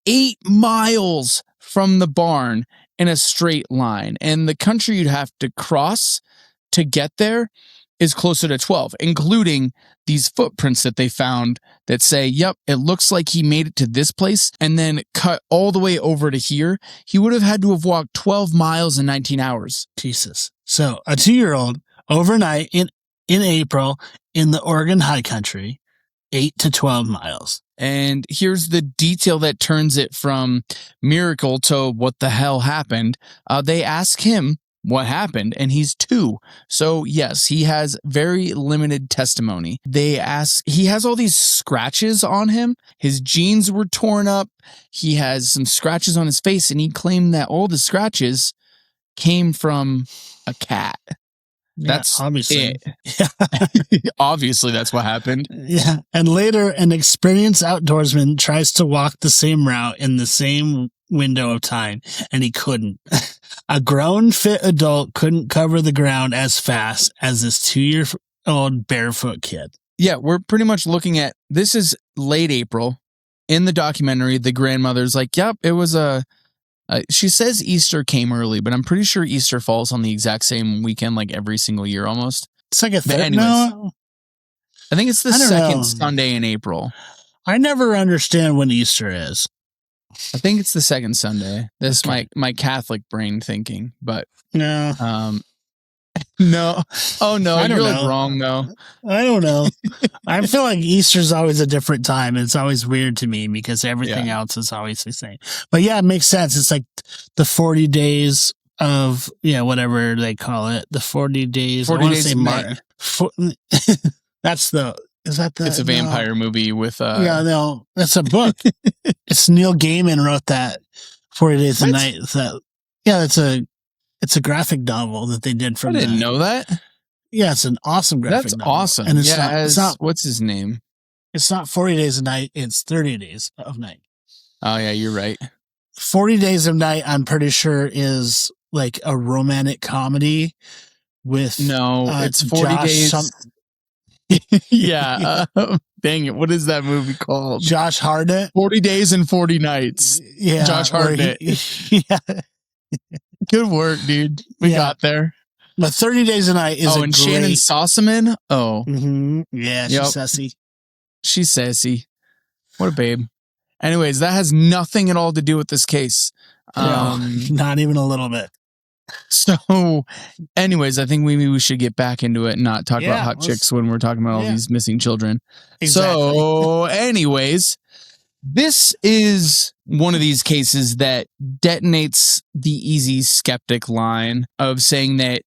8 miles from the barn in a straight line. And the country you'd have to cross to get there is closer to 12, including these footprints that they found that say, yep, it looks like he made it to this place and then cut all the way over to here. He would have had to have walked 12 miles in 19 hours. Jesus. So a 2-year-old overnight in April in the Oregon high country, 8 to 12 miles. And here's the detail that turns it from miracle to what the hell happened. They ask him what happened, and he's 2. So yes, he has very limited testimony. They ask, he has all these scratches on him. His jeans were torn up. He has some scratches on his face, and he claimed that all the scratches came from a cat. That's obviously it. Obviously, that's what happened. Yeah. And later, an experienced outdoorsman tries to walk the same route in the same window of time, and he couldn't. A grown, fit adult couldn't cover the ground as fast as this 2-year-old barefoot kid. Yeah, we're pretty much looking at, this is late April. In the documentary, the grandmother's like, yep, it was she says Easter came early, but I'm pretty sure Easter falls on the exact same weekend, like every single year almost. It's like a third. No, I think it's the second Sunday in April. I never understand when Easter is. I think it's the second Sunday. That's my Catholic brain thinking, but no. No. Oh no, you're like wrong though. I don't know. I feel like Easter's always a different time. It's always weird to me because everything else is always the same. But yeah, it makes sense. It's like the 40 days of whatever they call it. The 40 days. 40 days of May. It's a vampire movie with that's a book. It's Neil Gaiman wrote that 40 Days a Night. It's a graphic novel that they did from I didn't know that. Yeah, it's an awesome graphic novel. That's awesome. And it's not what's his name? It's not 40 Days a Night, it's 30 Days of Night. Oh yeah, you're right. 40 Days of Night, I'm pretty sure, is like a romantic comedy with it's 40 days. Yeah. Dang it. What is that movie called? Josh Hartnett. 40 Days and 40 Nights. Yeah. Josh Hartnett. Yeah. Good work, dude. We got there. But 30 Days a Night is and Shannon Sossaman. Oh. Mm-hmm. Yeah, she's sassy. She's sassy. What a babe. Anyways, that has nothing at all to do with this case. Not even a little bit. So, anyways, I think we should get back into it and not talk about hot chicks when we're talking about all these missing children. Exactly. So, anyways, this is one of these cases that detonates the easy skeptic line of saying that,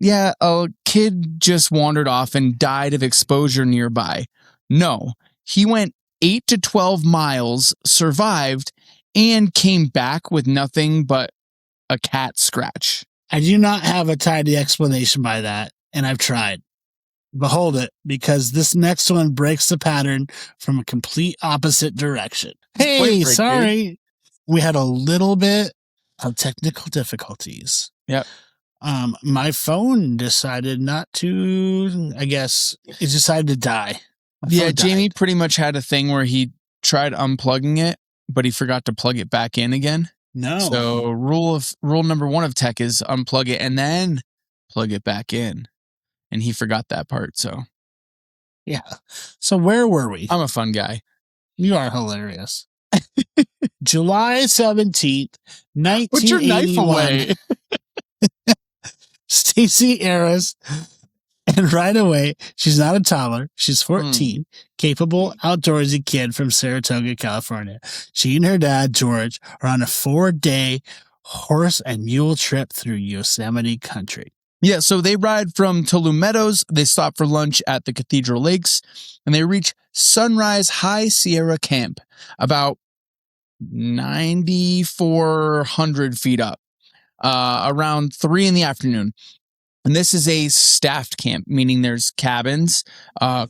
a kid just wandered off and died of exposure nearby. No, he went 8 to 12 miles, survived, and came back with nothing but a cat scratch. I do not have a tidy explanation by that, and I've tried. Behold it, because this next one breaks the pattern from a complete opposite direction. Hey, sorry. We had a little bit of technical difficulties. Yep. My phone decided not to, I guess, it decided to die. Jamie pretty much had a thing where he tried unplugging it, but he forgot to plug it back in again. No. So rule number 1 of tech is unplug it and then plug it back in. And he forgot that part, so. Yeah. So where were we? I'm a fun guy. You are hilarious. July 17th, 1981. Put your knife away. Stacy Raz. And right away, she's not a toddler. She's 14, capable, outdoorsy kid from Saratoga, California. She and her dad, George, are on a 4-day horse and mule trip through Yosemite country. Yeah, so they ride from Tulum Meadows, they stop for lunch at the Cathedral Lakes, and they reach Sunrise High Sierra Camp, about 9,400 feet up. around 3 p.m. And this is a staffed camp, meaning there's cabins,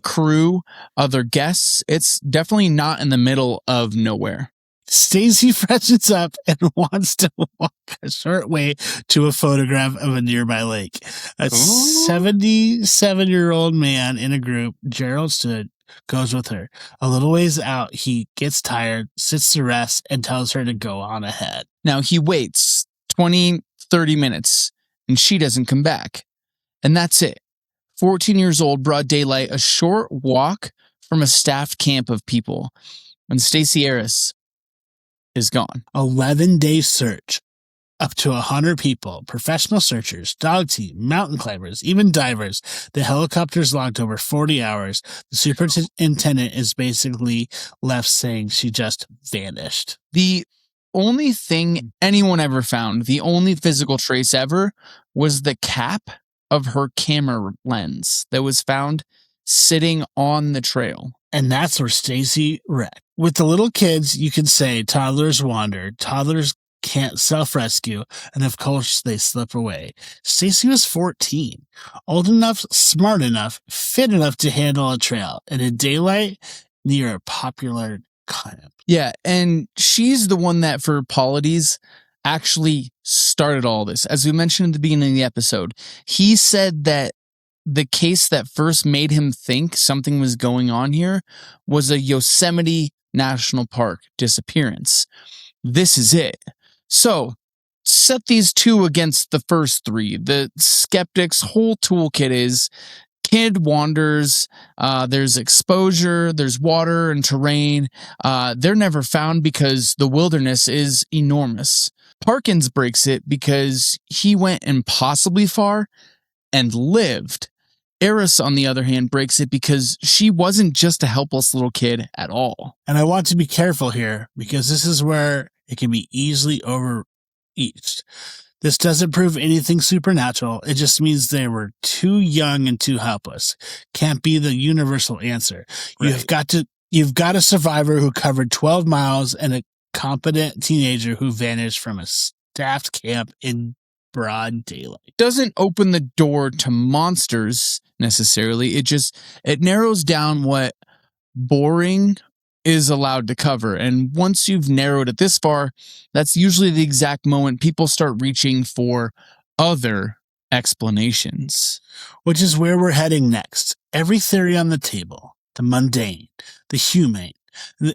crew, other guests. It's definitely not in the middle of nowhere. Stacy freshens up and wants to walk a short way to a photograph of a nearby lake. A 77-year-old man in a group, Gerald Stood, goes with her. A little ways out, he gets tired, sits to rest, and tells her to go on ahead. Now he waits 20, 30 minutes, and she doesn't come back. And that's it. 14 years old, broad daylight, a short walk from a staffed camp of people. And Stacy Raz is gone. 11-day search. Up to 100 people, professional searchers, dog team, mountain climbers, even divers. The helicopter's logged over 40 hours. The superintendent is basically left saying she just vanished. The only thing anyone ever found, the only physical trace ever, was the cap of her camera lens that was found sitting on the trail. And that's where Stacy wrecked. With the little kids, you can say toddlers wander, toddlers can't self-rescue, and of course they slip away. Stacy was 14, old enough, smart enough, fit enough to handle a trail in a daylight near a popular camp. Yeah, and she's the one that, for Politis, actually started all this. As we mentioned at the beginning of the episode, he said that the case that first made him think something was going on here was a Yosemite National Park disappearance. This is it. So, set these two against the first three. The skeptic's whole toolkit is kid wanders, there's exposure, there's water and terrain. They're never found because the wilderness is enormous. Parkins breaks it because he went impossibly far and lived. Raz, on the other hand, breaks it because she wasn't just a helpless little kid at all. And I want to be careful here because this is where it can be easily overreached. This doesn't prove anything supernatural. It just means they were too young and too helpless. Can't be the universal answer. Right. You've got a survivor who covered 12 miles and a competent teenager who vanished from a staffed camp in broad daylight. Doesn't open the door to monsters necessarily. It narrows down what boring is allowed to cover. And once you've narrowed it this far, that's usually the exact moment people start reaching for other explanations. Which is where we're heading next. Every theory on the table, the mundane, the humane,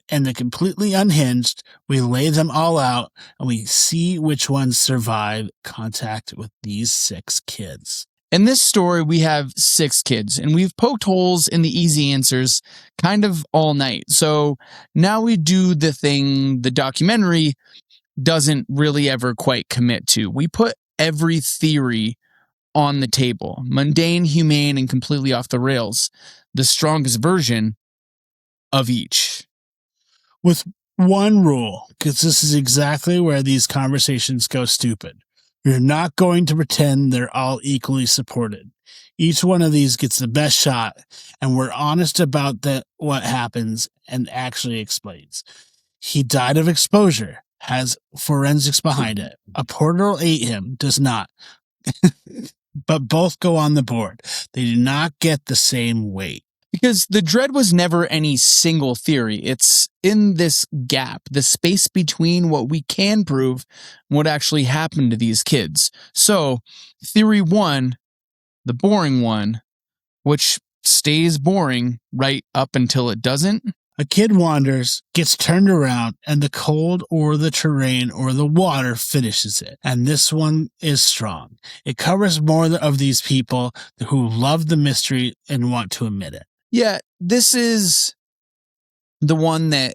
and the completely unhinged, we lay them all out and we see which ones survive contact with these 6 kids. In this story, we have 6 kids, and we've poked holes in the easy answers kind of all night. So now we do the thing the documentary doesn't really ever quite commit to. We put every theory on the table, mundane, humane, and completely off the rails, the strongest version of each. With one rule, because this is exactly where these conversations go stupid. We're not going to pretend they're all equally supported. Each one of these gets the best shot, and we're honest about what happens and actually explains. He died of exposure, has forensics behind it. A portal ate him, does not. But both go on the board. They do not get the same weight. Because the dread was never any single theory. It's in this gap, the space between what we can prove and what actually happened to these kids. So, theory 1, the boring one, which stays boring right up until it doesn't. A kid wanders, gets turned around, and the cold or the terrain or the water finishes it. And this one is strong. It covers more of these people who love the mystery and want to admit it. Yeah, this is the one that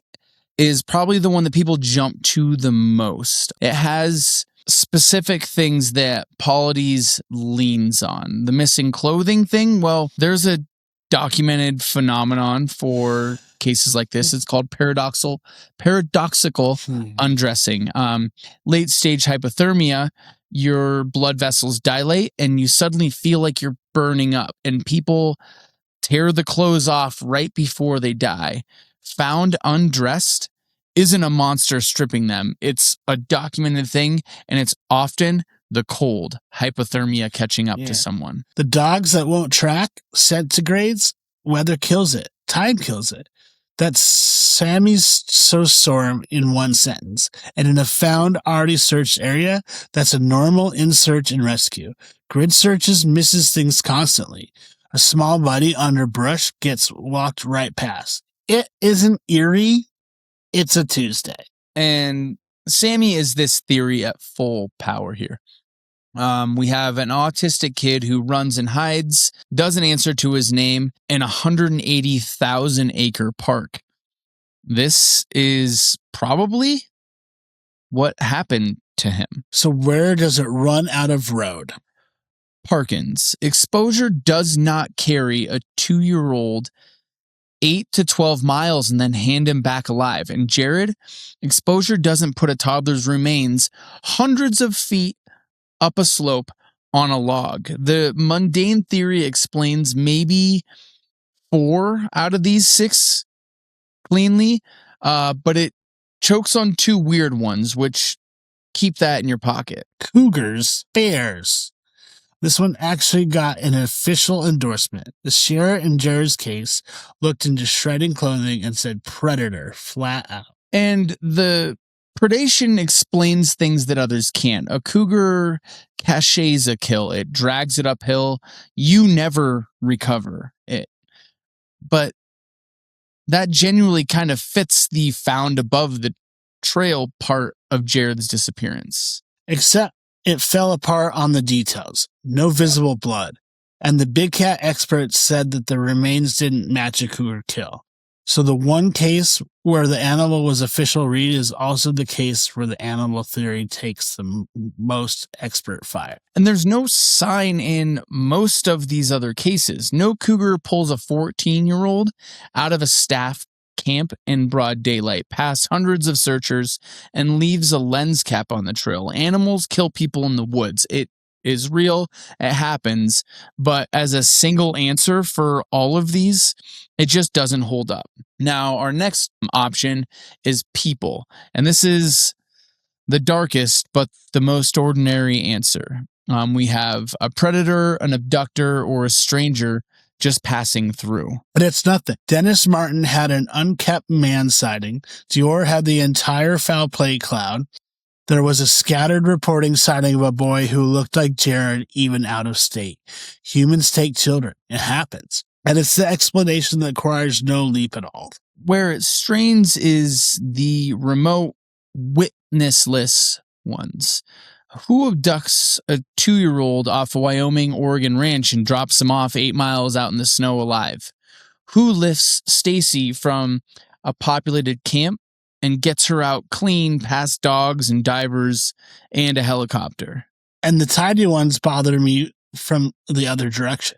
is probably the one that people jump to the most. It has specific things that Politis leans on. The missing clothing thing, well, there's a documented phenomenon for cases like this. It's called paradoxical undressing. Late stage hypothermia, your blood vessels dilate and you suddenly feel like you're burning up, and people tear the clothes off right before they die. Found undressed isn't a monster stripping them. It's a documented thing, and it's often the cold, hypothermia catching up to someone. The dogs that won't track centigrades, weather kills it. Time kills it. That's Sammy's storm in one sentence. And in a found, already searched area, that's a normal in search and rescue. Grid searches misses things constantly. A small body under brush gets walked right past. It isn't eerie. It's a Tuesday. And Sammy is this theory at full power here. We have an autistic kid who runs and hides, doesn't answer to his name, in a 180,000-acre park. This is probably what happened to him. So where does it run out of road? Parkins. Exposure does not carry a 2-year-old 8 to 12 miles and then hand him back alive. And Jared, exposure doesn't put a toddler's remains hundreds of feet up a slope on a log. The mundane theory explains maybe 4 out of these 6 cleanly, but it chokes on 2 weird ones, which keep that in your pocket. Cougars, bears. This one actually got an official endorsement. The sheriff in Jared's case looked into shredding clothing and said predator flat out. And the predation explains things that others can't. A cougar caches a kill. It drags it uphill. You never recover it. But that genuinely kind of fits the found above the trail part of Jared's disappearance. Except it fell apart on the details. No visible blood. And the big cat experts said that the remains didn't match a cougar kill. So the one case where the animal was official read is also the case where the animal theory takes the most expert fire. And there's no sign in most of these other cases. No cougar pulls a 14-year-old out of a staff camp in broad daylight, past hundreds of searchers, and leaves a lens cap on the trail. Animals kill people in the woods. It is real. It happens. But as a single answer for all of these, it just doesn't hold up. Now, our next option is people. And this is the darkest, but the most ordinary answer. We have a predator, an abductor, or a stranger just passing through. But it's nothing. Dennis Martin had an unkept man sighting. Dior had the entire foul play cloud. There was a scattered reporting sighting of a boy who looked like Jared, even out of state. Humans take children. It happens. And it's the explanation that requires no leap at all. Where it strains is the remote, witnessless ones. Who abducts a 2-year-old off a Wyoming, Oregon ranch and drops him off 8 miles out in the snow alive? Who lifts Stacy from a populated camp and gets her out clean past dogs and divers and a helicopter? And the tiny ones bother me from the other direction.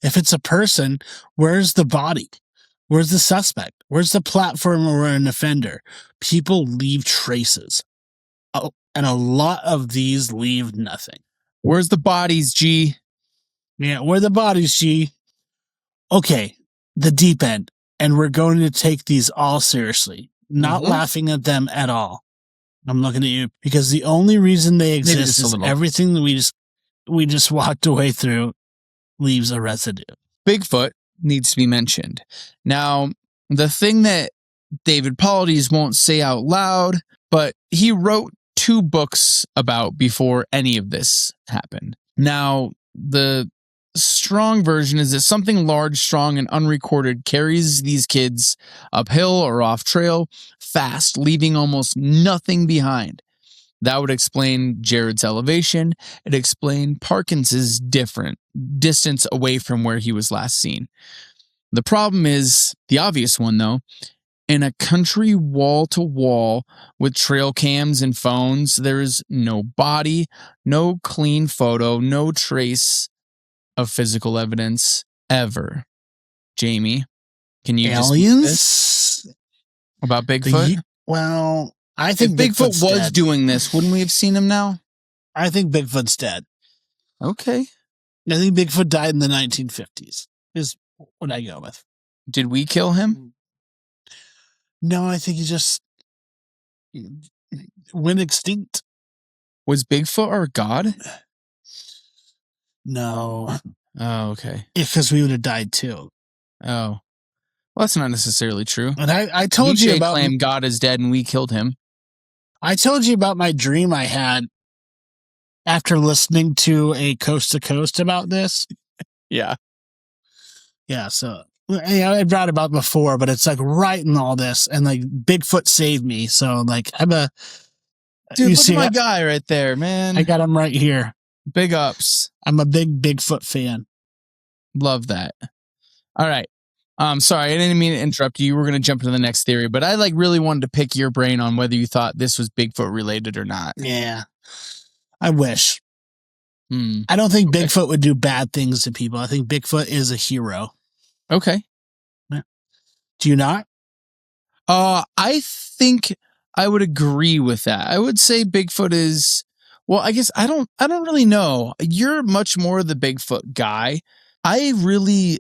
If it's a person, where's the body? Where's the suspect? Where's the platform or an offender? People leave traces. Oh, and a lot of these leave nothing. Where's the bodies, G? Yeah, where are the bodies, G? Okay, the deep end. And we're going to take these all seriously. Not laughing at them at all. I'm looking at you because the only reason they exist is everything that we just walked away through leaves a residue. Bigfoot needs to be mentioned. Now, the thing that David Politis won't say out loud, but he wrote 2 books about before any of this happened. Now, the strong version is that something large, strong, and unrecorded carries these kids uphill or off trail fast, leaving almost nothing behind. That would explain Jared's elevation. It explained Parkins's different distance away from where he was last seen. The problem is the obvious one, though. In a country wall to wall with trail cams and phones, there's no body, no clean photo, no trace of physical evidence ever. Jamie, can you aliens just about Bigfoot? Well, I think if Bigfoot was doing this, wouldn't we have seen him now? I think Bigfoot's dead. Okay. I think Bigfoot died in the 1950s is what I go with. Did we kill him? No, I think he just went extinct. Was Bigfoot our god? No. Oh, okay. Because we would have died too. Oh. Well, that's not necessarily true. And I told Nietzsche you about claimed God is dead and we killed him. I told you about my dream I had after listening to a Coast to Coast about this. Yeah. Yeah, so I brought it about before, but it's like right in all this, and like Bigfoot saved me. So like I'm a dude. Look at my guy right there, man. I got him right here. Big ups. I'm a big Bigfoot fan. Love that. All right. Sorry, I didn't mean to interrupt you. You were going to jump into the next theory, but I like really wanted to pick your brain on whether you thought this was Bigfoot related or not. Yeah, I wish. I don't think Bigfoot would do bad things to people. I think Bigfoot is a hero. Okay. Do you not? I think I would agree with that. I would say Bigfoot is, well, I guess I don't really know. You're much more the Bigfoot guy. I really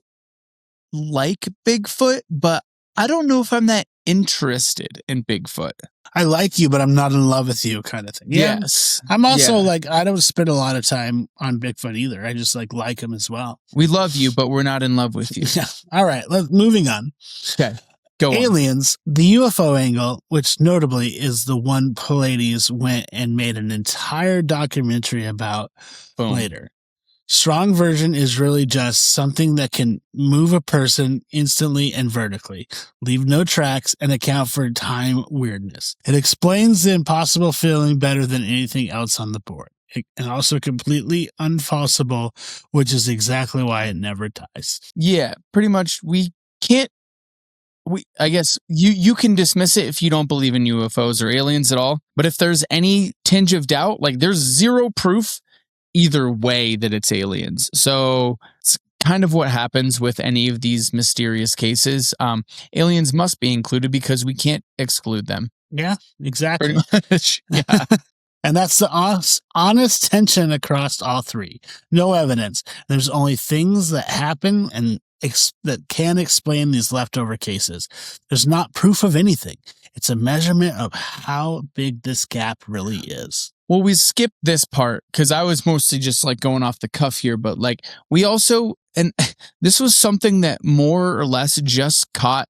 like Bigfoot, but I don't know if I'm that interested in Bigfoot. I like you, but I'm not in love with you kind of thing. Yeah. Yes. I'm also like, I don't spend a lot of time on Bigfoot either. I just like him as well. We love you, but we're not in love with you. Yeah. All right. Moving on. Okay. Go Aliens, on. The UFO angle, which notably is the one Politis went and made an entire documentary about later. Strong version is really just something that can move a person instantly and vertically, leave no tracks, and account for time weirdness. It explains the impossible feeling better than anything else on the board. And also completely unfalsible, which is exactly why it never dies. Yeah, pretty much. I guess you can dismiss it if you don't believe in UFOs or aliens at all. But if there's any tinge of doubt, like there's zero proof either way that it's aliens. So it's kind of what happens with any of these mysterious cases. Aliens must be included because we can't exclude them. Yeah, exactly. Pretty much. Yeah. And that's the honest tension across all three. No evidence. There's only things that happen and that can explain these leftover cases. There's not proof of anything. It's a measurement of how big this gap really is. Well, we skipped this part because I was mostly just like going off the cuff here, but like we also, and this was something that more or less just caught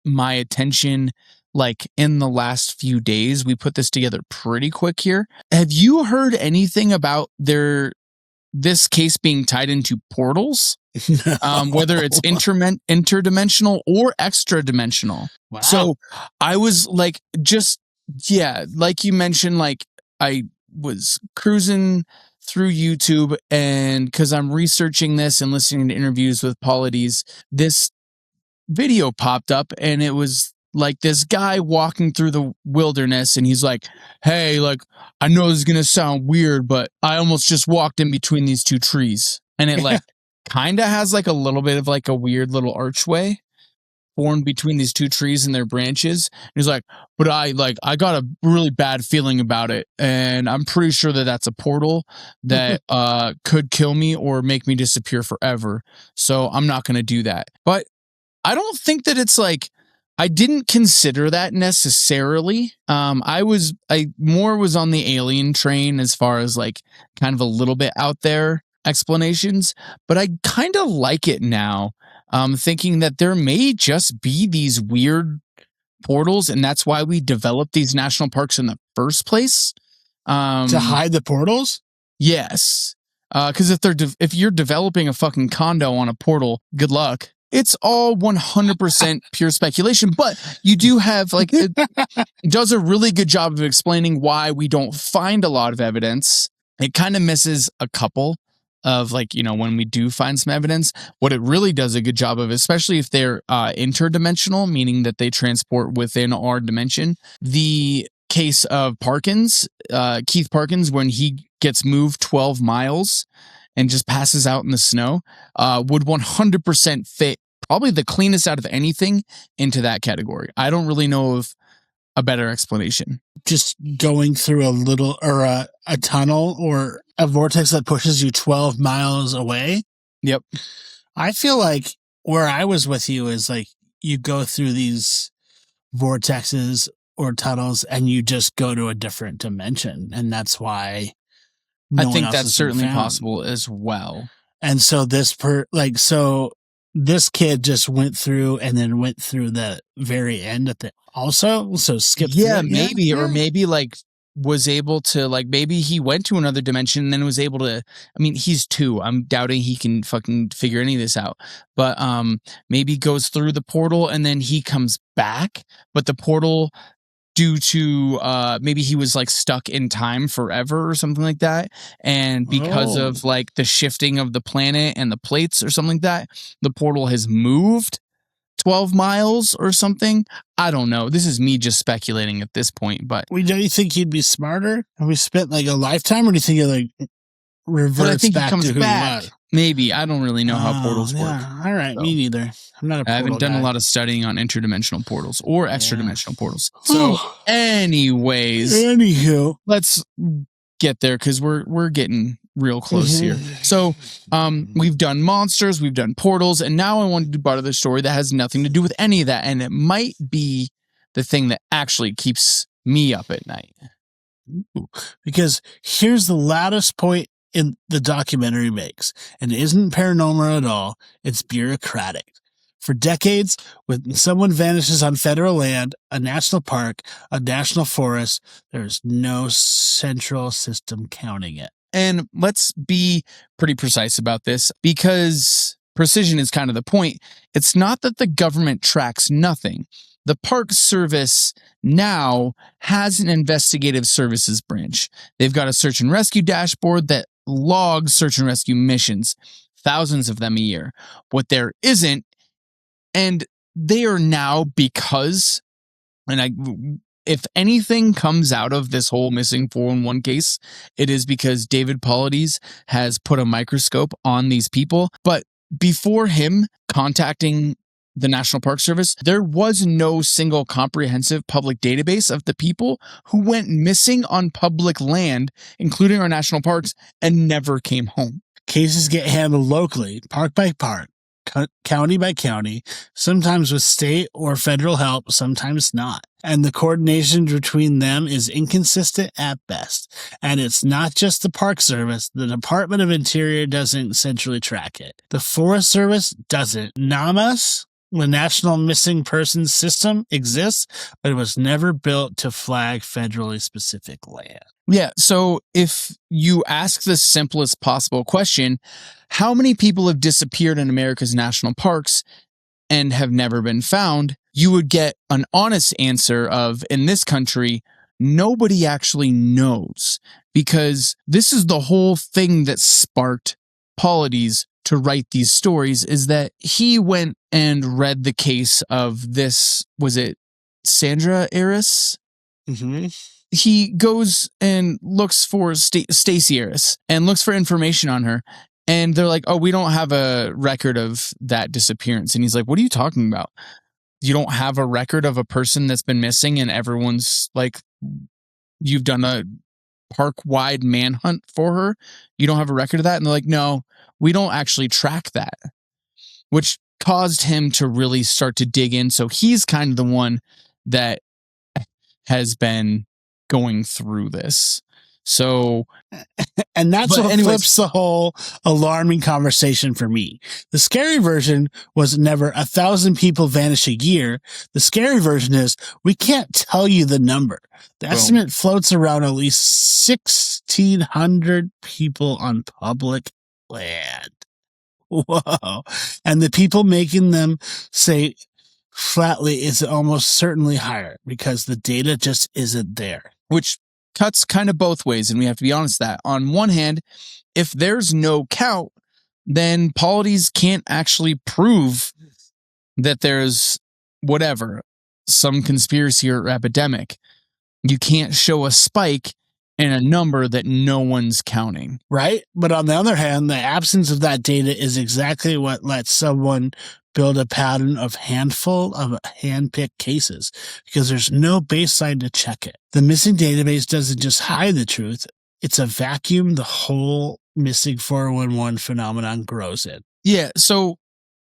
my attention like in the last few days. We put this together pretty quick here. Have you heard anything about this case being tied into portals? No. Whether it's interdimensional or extra dimensional. Wow. So I was like, like you mentioned, like I was cruising through YouTube, and because I'm researching this and listening to interviews with Politis, this video popped up, and it was like this guy walking through the wilderness, and he's like, hey, like, I know this is going to sound weird, but I almost just walked in between these two trees. And it like kind of has like a little bit of like a weird little archway formed between these two trees and their branches. And he's like, but I got a really bad feeling about it. And I'm pretty sure that that's a portal that could kill me or make me disappear forever. So I'm not going to do that. But I don't think that it's like, I didn't consider that necessarily. I more was on the alien train as far as like kind of a little bit out there explanations, but I kind of like it now. Thinking that there may just be these weird portals, and that's why we developed these national parks in the first place. To hide the portals? Yes. Because if you're developing a fucking condo on a portal, good luck. It's all 100% pure speculation, but you do have like, it does a really good job of explaining why we don't find a lot of evidence. It kind of misses a couple of like, when we do find some evidence. What it really does a good job of, especially if they're interdimensional, meaning that they transport within our dimension. The case of Parkins, Keith Parkins, when he gets moved 12 miles and just passes out in the snow, would 100% fit probably the cleanest out of anything into that category. I don't really know of a better explanation. Just going through a little or a tunnel or a vortex that pushes you 12 miles away. Yep. I feel like where I was with you is like you go through these vortexes or tunnels and you just go to a different dimension. And that's why I think that's certainly possible as well. And so this kid just went through and then went through the very end at the so skip. Yeah, maybe, or maybe like was able to like, maybe he went to another dimension and then was able to, I mean, he's 2. I'm doubting he can fucking figure any of this out, but maybe goes through the portal and then he comes back, but the portal, due to maybe he was like stuck in time forever or something like that, and because of like the shifting of the planet and the plates or something like that, the portal has moved 12 miles or something. I don't know. This is me just speculating at this point, but don't you think he'd be smarter? Have we spent like a lifetime, or do you think he like reverts back to who he was? Maybe. I don't really know how portals work. All right, so. Me neither. I'm not a portal I haven't done guy. a lot of studying on interdimensional portals or extra dimensional portals. So anywho, let's get there because we're getting real close here. So we've done monsters, we've done portals, and now I want to do part of the story that has nothing to do with any of that, and it might be the thing that actually keeps me up at night. Because here's the loudest point in the documentary makes, and it isn't paranormal at all. It's bureaucratic. For decades, when someone vanishes on federal land, a national park, a national forest, there's no central system counting it. And let's be pretty precise about this, because precision is kind of the point. It's not that the government tracks nothing. The Park Service now has an investigative services branch. They've got a search and rescue dashboard that logs search and rescue missions, thousands of them a year. What there isn't, and they are now, because, and if anything comes out of this whole missing 411 case, it is because David Politis has put a microscope on these people. But before him contacting the National Park Service, there was no single comprehensive public database of the people who went missing on public land, including our national parks, and never came home. Cases get handled locally, park by park, county by county, sometimes with state or federal help, sometimes not. And the coordination between them is inconsistent at best. And it's not just the Park Service. The Department of Interior doesn't centrally track it. The Forest Service doesn't. NAMAS, the National Missing Persons System, exists, but it was never built to flag federally specific land. Yeah, so if you ask the simplest possible question, how many people have disappeared in America's national parks and have never been found, you would get an honest answer of, in this country, nobody actually knows. Because this is the whole thing that sparked Politis to write these stories, is that he went and read the case of this, was it Sandra Aris? Mm-hmm. He goes and looks for Stacy Raz and looks for information on her. And they're like, oh, we don't have a record of that disappearance. And he's like, what are you talking about? You don't have a record of a person that's been missing, and everyone's like, you've done a park-wide manhunt for her? You don't have a record of that? And they're like, no, we don't actually track that. Which caused him to really start to dig in. So he's kind of the one that has been going through this. So, and that's what flips the whole alarming conversation for me. The scary version was never 1,000 people vanish a year. The scary version is we can't tell you the number. The estimate floats around at least 1,600 people on public land. Whoa. And the people making them say flatly is almost certainly higher because the data just isn't there. Which cuts kind of both ways, and we have to be honest that on one hand, if there's no count, then Politis can't actually prove that there's whatever, some conspiracy or epidemic. You can't show a spike in a number that no one's counting. Right? But on the other hand, the absence of that data is exactly what lets someone build a pattern of handful of hand-picked cases, because there's no baseline to check it. The missing database doesn't just hide the truth. It's a vacuum the whole missing 411 phenomenon grows in. Yeah, so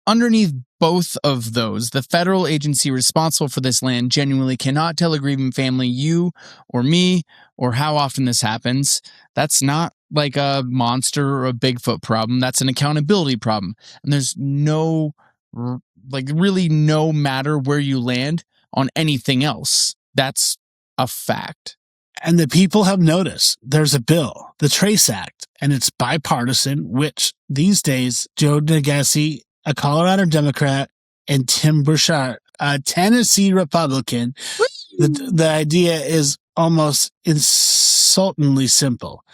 underneath both of those. The federal agency responsible for this land genuinely cannot tell a grieving family, you or me, or how often this happens. That's not like a monster or a Bigfoot problem. That's an accountability problem. And there's really no matter where you land on anything else. That's a fact. And the people have noticed there's a bill, the Trace Act, and it's bipartisan, which these days, Joe DeGassi, a Colorado Democrat, and Tim Burchard, a Tennessee Republican, the idea is almost insultingly simple.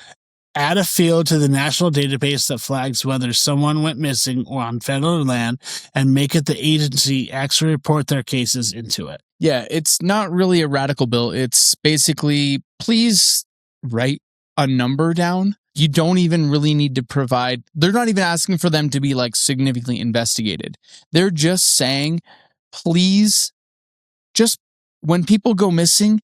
Add a field to the national database that flags whether someone went missing or on federal land and make it the agency actually report their cases into it. Yeah, it's not really a radical bill. It's basically, please write a number down. You don't even really need to provide. They're not even asking for them to be like significantly investigated. They're just saying, please, just when people go missing,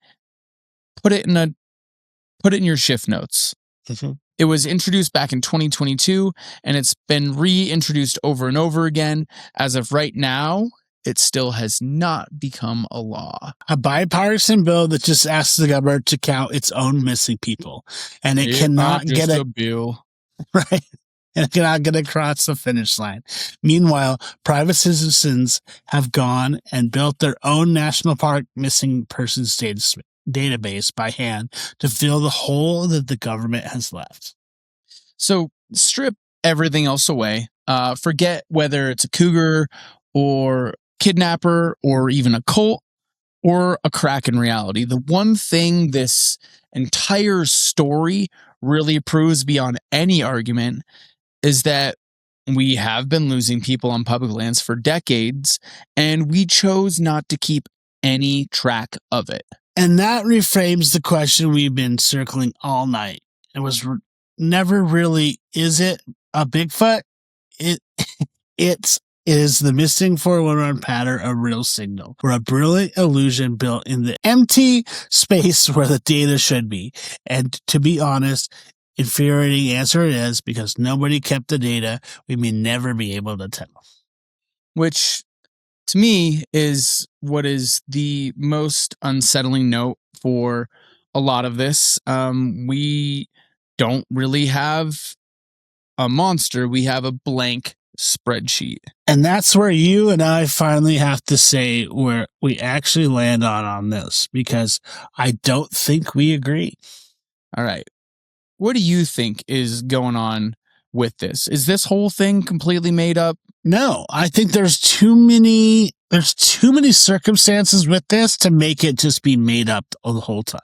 put it in your shift notes. Mm-hmm. It was introduced back in 2022, and it's been reintroduced over and over again. As of right now, it still has not become a law. A bipartisan bill that just asks the government to count its own missing people. And it cannot get a bill. Right. And it cannot get across the finish line. Meanwhile, private citizens have gone and built their own national park missing persons database by hand to fill the hole that the government has left. So strip everything else away. Forget whether it's a cougar or kidnapper or even a cult or a crack in reality. The one thing this entire story really proves beyond any argument is that we have been losing people on public lands for decades, and we chose not to keep any track of it. And that reframes the question we've been circling all night. It was never really, is it a Bigfoot? Is the missing 411 pattern a real signal or a brilliant illusion built in the empty space where the data should be? And to be honest, infuriating answer it is, because nobody kept the data. We may never be able to tell. Which, to me, is what is the most unsettling note for a lot of this. We don't really have a monster. We have a blank spreadsheet. And that's where you and I finally have to say where we actually land on this, because I don't think we agree. All right. What do you think is going on with this? Is this whole thing completely made up? No, I think there's too many circumstances with this to make it just be made up the whole time.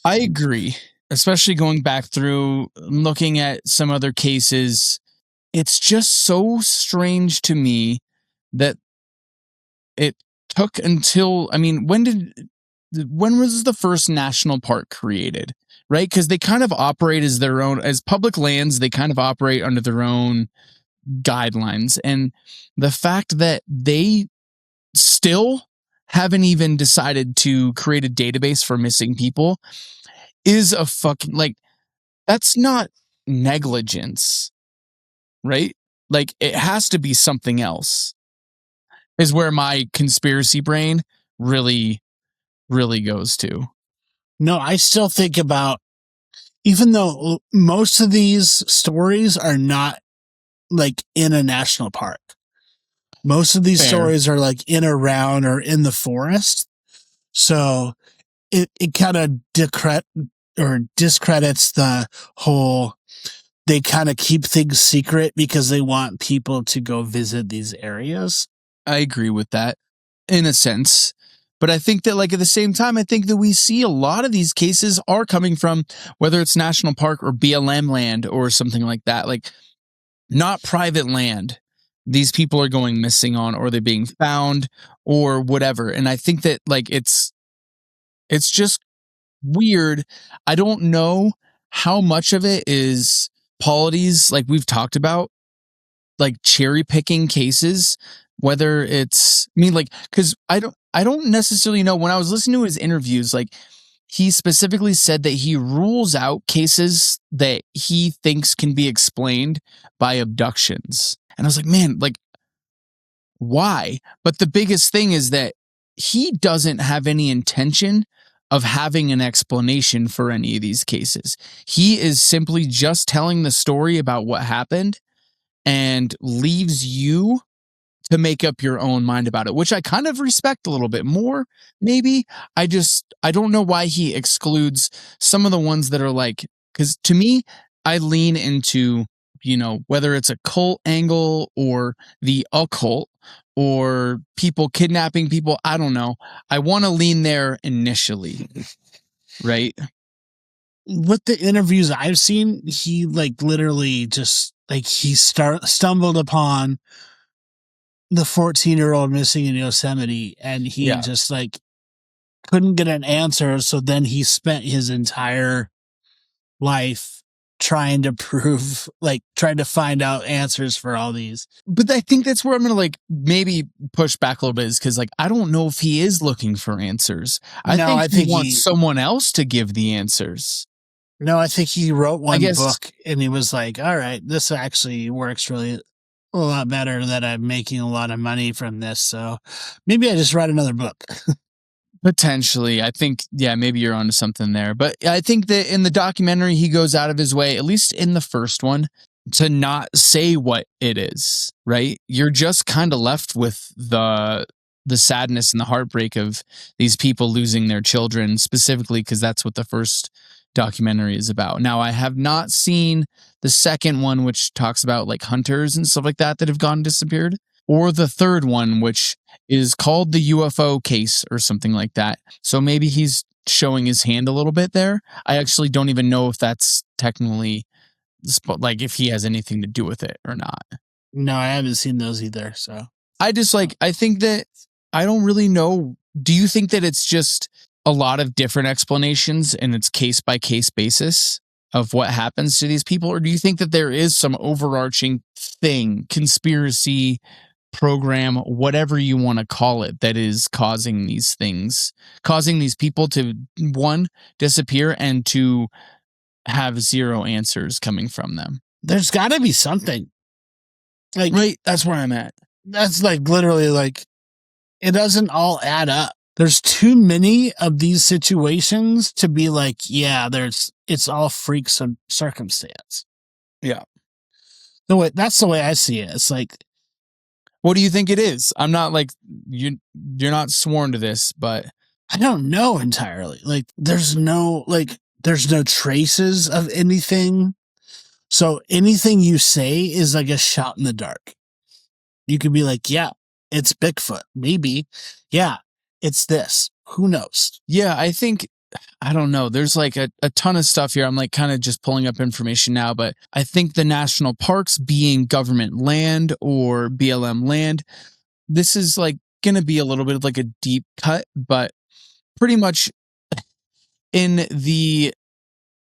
I agree, especially going back through looking at some other cases. It's just so strange to me that it took until, when was the first national park created? Right? Because they kind of operate as their own, as public lands, they kind of operate under their own guidelines. And the fact that they still haven't even decided to create a database for missing people is a fucking, like, that's not negligence, right? Like, it has to be something else, is where my conspiracy brain really, really goes to. No, I still think about, even though most of these stories are not like in a national park, most of these stories are like in around or in the forest. So it kind of discredits the whole, they kind of keep things secret because they want people to go visit these areas. I agree with that in a sense. But I think that, like, at the same time, I think that we see a lot of these cases are coming from, whether it's national park or BLM land or something like that, like not private land. These people are going missing on, or they're being found or whatever. And I think that, like, it's just weird. I don't know how much of it is Politis, like we've talked about, like cherry picking cases, whether it's, because I don't necessarily know. When I was listening to his interviews, like, he specifically said that he rules out cases that he thinks can be explained by abductions. And I was like, man, like, why. But the biggest thing is that he doesn't have any intention of having an explanation for any of these cases. He is simply just telling the story about what happened and leaves you to make up your own mind about it, which I kind of respect a little bit more, maybe. I don't know why he excludes some of the ones that are like, because to me, I lean into, whether it's a cult angle or the occult or people kidnapping people, I don't know. I want to lean there initially, right? With the interviews I've seen, he like literally just like he stumbled upon the 14-year-old missing in Yosemite, and he just like couldn't get an answer. So then he spent his entire life trying to find out answers for all these. But I think that's where I'm gonna like maybe push back a little bit, is because like I don't know if he is looking for answers. I think he wants someone else to give the answers. No, I think he wrote one book and he was like, all right, this actually works really a lot better, that I'm making a lot of money from this. So maybe I just write another book. Potentially. I think, maybe you're onto something there. But I think that in the documentary, he goes out of his way, at least in the first one, to not say what it is, right? You're just kind of left with the sadness and the heartbreak of these people losing their children, specifically because that's what the first documentary is about. Now, I have not seen the second one, which talks about like hunters and stuff like that have gone disappeared, or the third one, which is called the UFO case or something like that. So maybe he's showing his hand a little bit there. I actually don't even know if that's technically like if he has anything to do with it or not. No, I haven't seen those either. So I think that I don't really know. Do you think that it's just a lot of different explanations and it's case by case basis of what happens to these people? Or do you think that there is some overarching thing, conspiracy, program, whatever you want to call it, that is causing these things, causing these people to, one, disappear, and to have zero answers coming from them? There's got to be something. Like, right, that's where I'm at. That's like literally like, it doesn't all add up. There's too many of these situations to be like, it's all freaks of circumstance. Yeah. That's the way I see it. It's like, what do you think it is? I'm not like, you're not sworn to this, but I don't know entirely. Like, there's no traces of anything. So anything you say is like a shot in the dark. You could be like, yeah, it's Bigfoot. Maybe. Yeah, it's this. Who knows? Yeah, I don't know. There's like a ton of stuff here. I'm like kind of just pulling up information now, but I think the national parks being government land or BLM land, this is like going to be a little bit of like a deep cut, but pretty much in the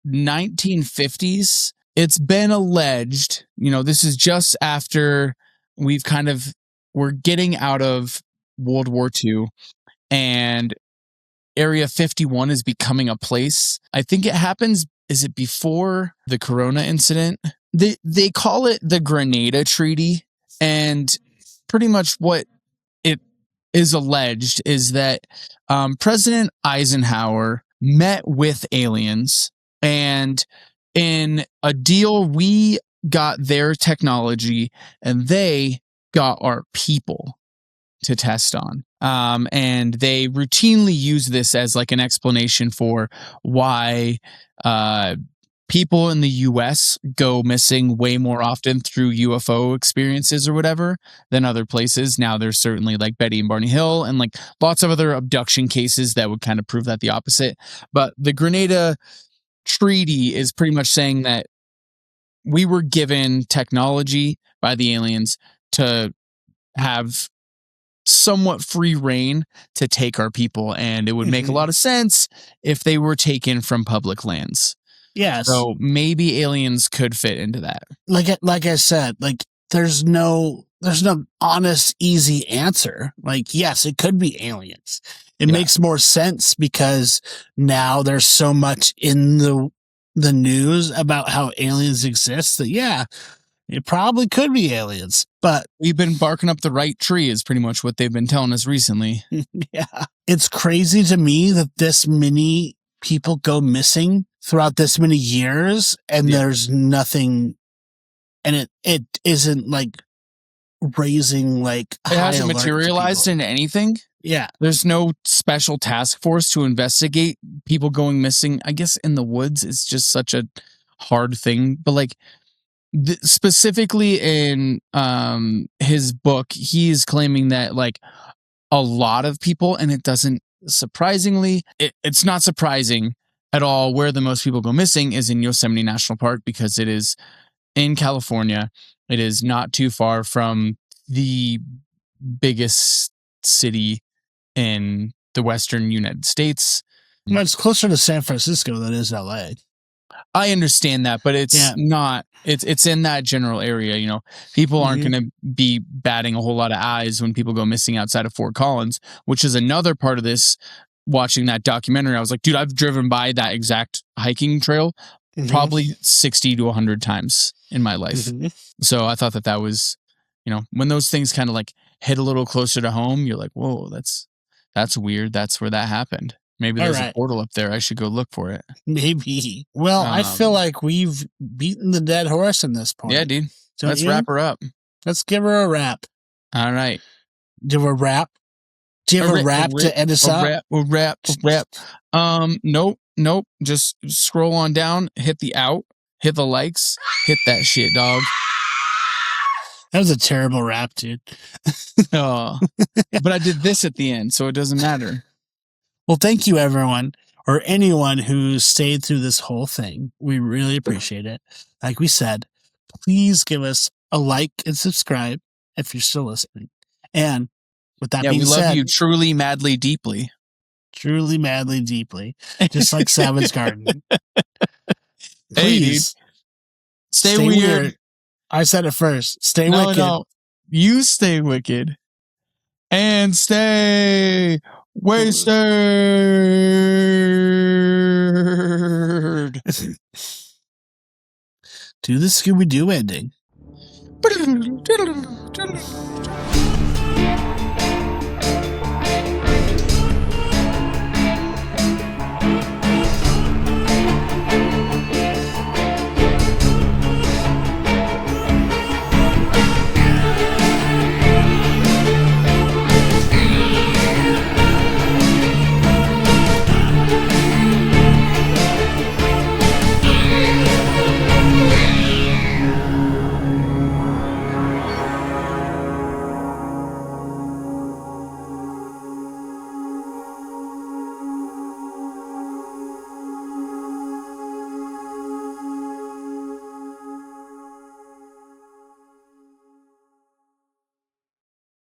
1950s, it's been alleged, this is just after we're getting out of World War II, and Area 51 is becoming a place. I think it happens, is it before the Corona incident? They call it the Grenada Treaty, and pretty much what it is alleged is that President Eisenhower met with aliens, and in a deal, we got their technology and they got our people to test on. And they routinely use this as like an explanation for why people in the US go missing way more often through UFO experiences or whatever than other places. Now there's certainly like Betty and Barney Hill and like lots of other abduction cases that would kind of prove that the opposite. But the Grenada Treaty is pretty much saying that we were given technology by the aliens to have somewhat free reign to take our people, and it would make a lot of sense if they were taken from public lands. Yes. So maybe aliens could fit into that. Like I said, like there's no honest, easy answer. Like, yes, it could be aliens. It makes more sense because now there's so much in the news about how aliens exist that, it probably could be aliens. But we've been barking up the right tree is pretty much what they've been telling us recently. yeah, it's crazy to me that this many people go missing throughout this many years, and there's nothing, and it isn't like raising like it hasn't materialized into anything. Yeah, there's no special task force to investigate people going missing. I guess in the woods it's just such a hard thing, but like specifically in his book, he is claiming that like a lot of people, and it doesn't surprisingly, it's not surprising at all where the most people go missing is in Yosemite National Park, because it is in California. It is not too far from the biggest city in the Western United States. Well, it's closer to San Francisco than it is LA. I understand that, but it's not. It's in that general area. You know, people aren't going to be batting a whole lot of eyes when people go missing outside of Fort Collins, which is another part of this. Watching that documentary, I was like, dude, I've driven by that exact hiking trail probably 60 to 100 times in my life. So I thought that was, you know, when those things kind of like hit a little closer to home, you're like, whoa, that's weird. That's where that happened. Maybe there's a portal up there. I should go look for it. Maybe. Well, I feel like we've beaten the dead horse in this point. Yeah, dude. Let's wrap her up. Let's give her a wrap. All right. Do you have a wrap? Do you have a wrap to end us up? A wrap. Nope. Just scroll on down, hit the out, hit the likes, hit that shit, dog. That was a terrible rap, dude. But I did this at the end, so it doesn't matter. Well, thank you, everyone, or anyone who stayed through this whole thing. We really appreciate it. Like we said, please give us a like and subscribe if you're still listening. And with that being said, we love you truly, madly, deeply. Truly, madly, deeply. Just like Savage Garden. Please. Hey, dude. Stay weird. I said it first. Stay wicked. No. You stay wicked. And stay wasted. Do the Scooby-Doo ending.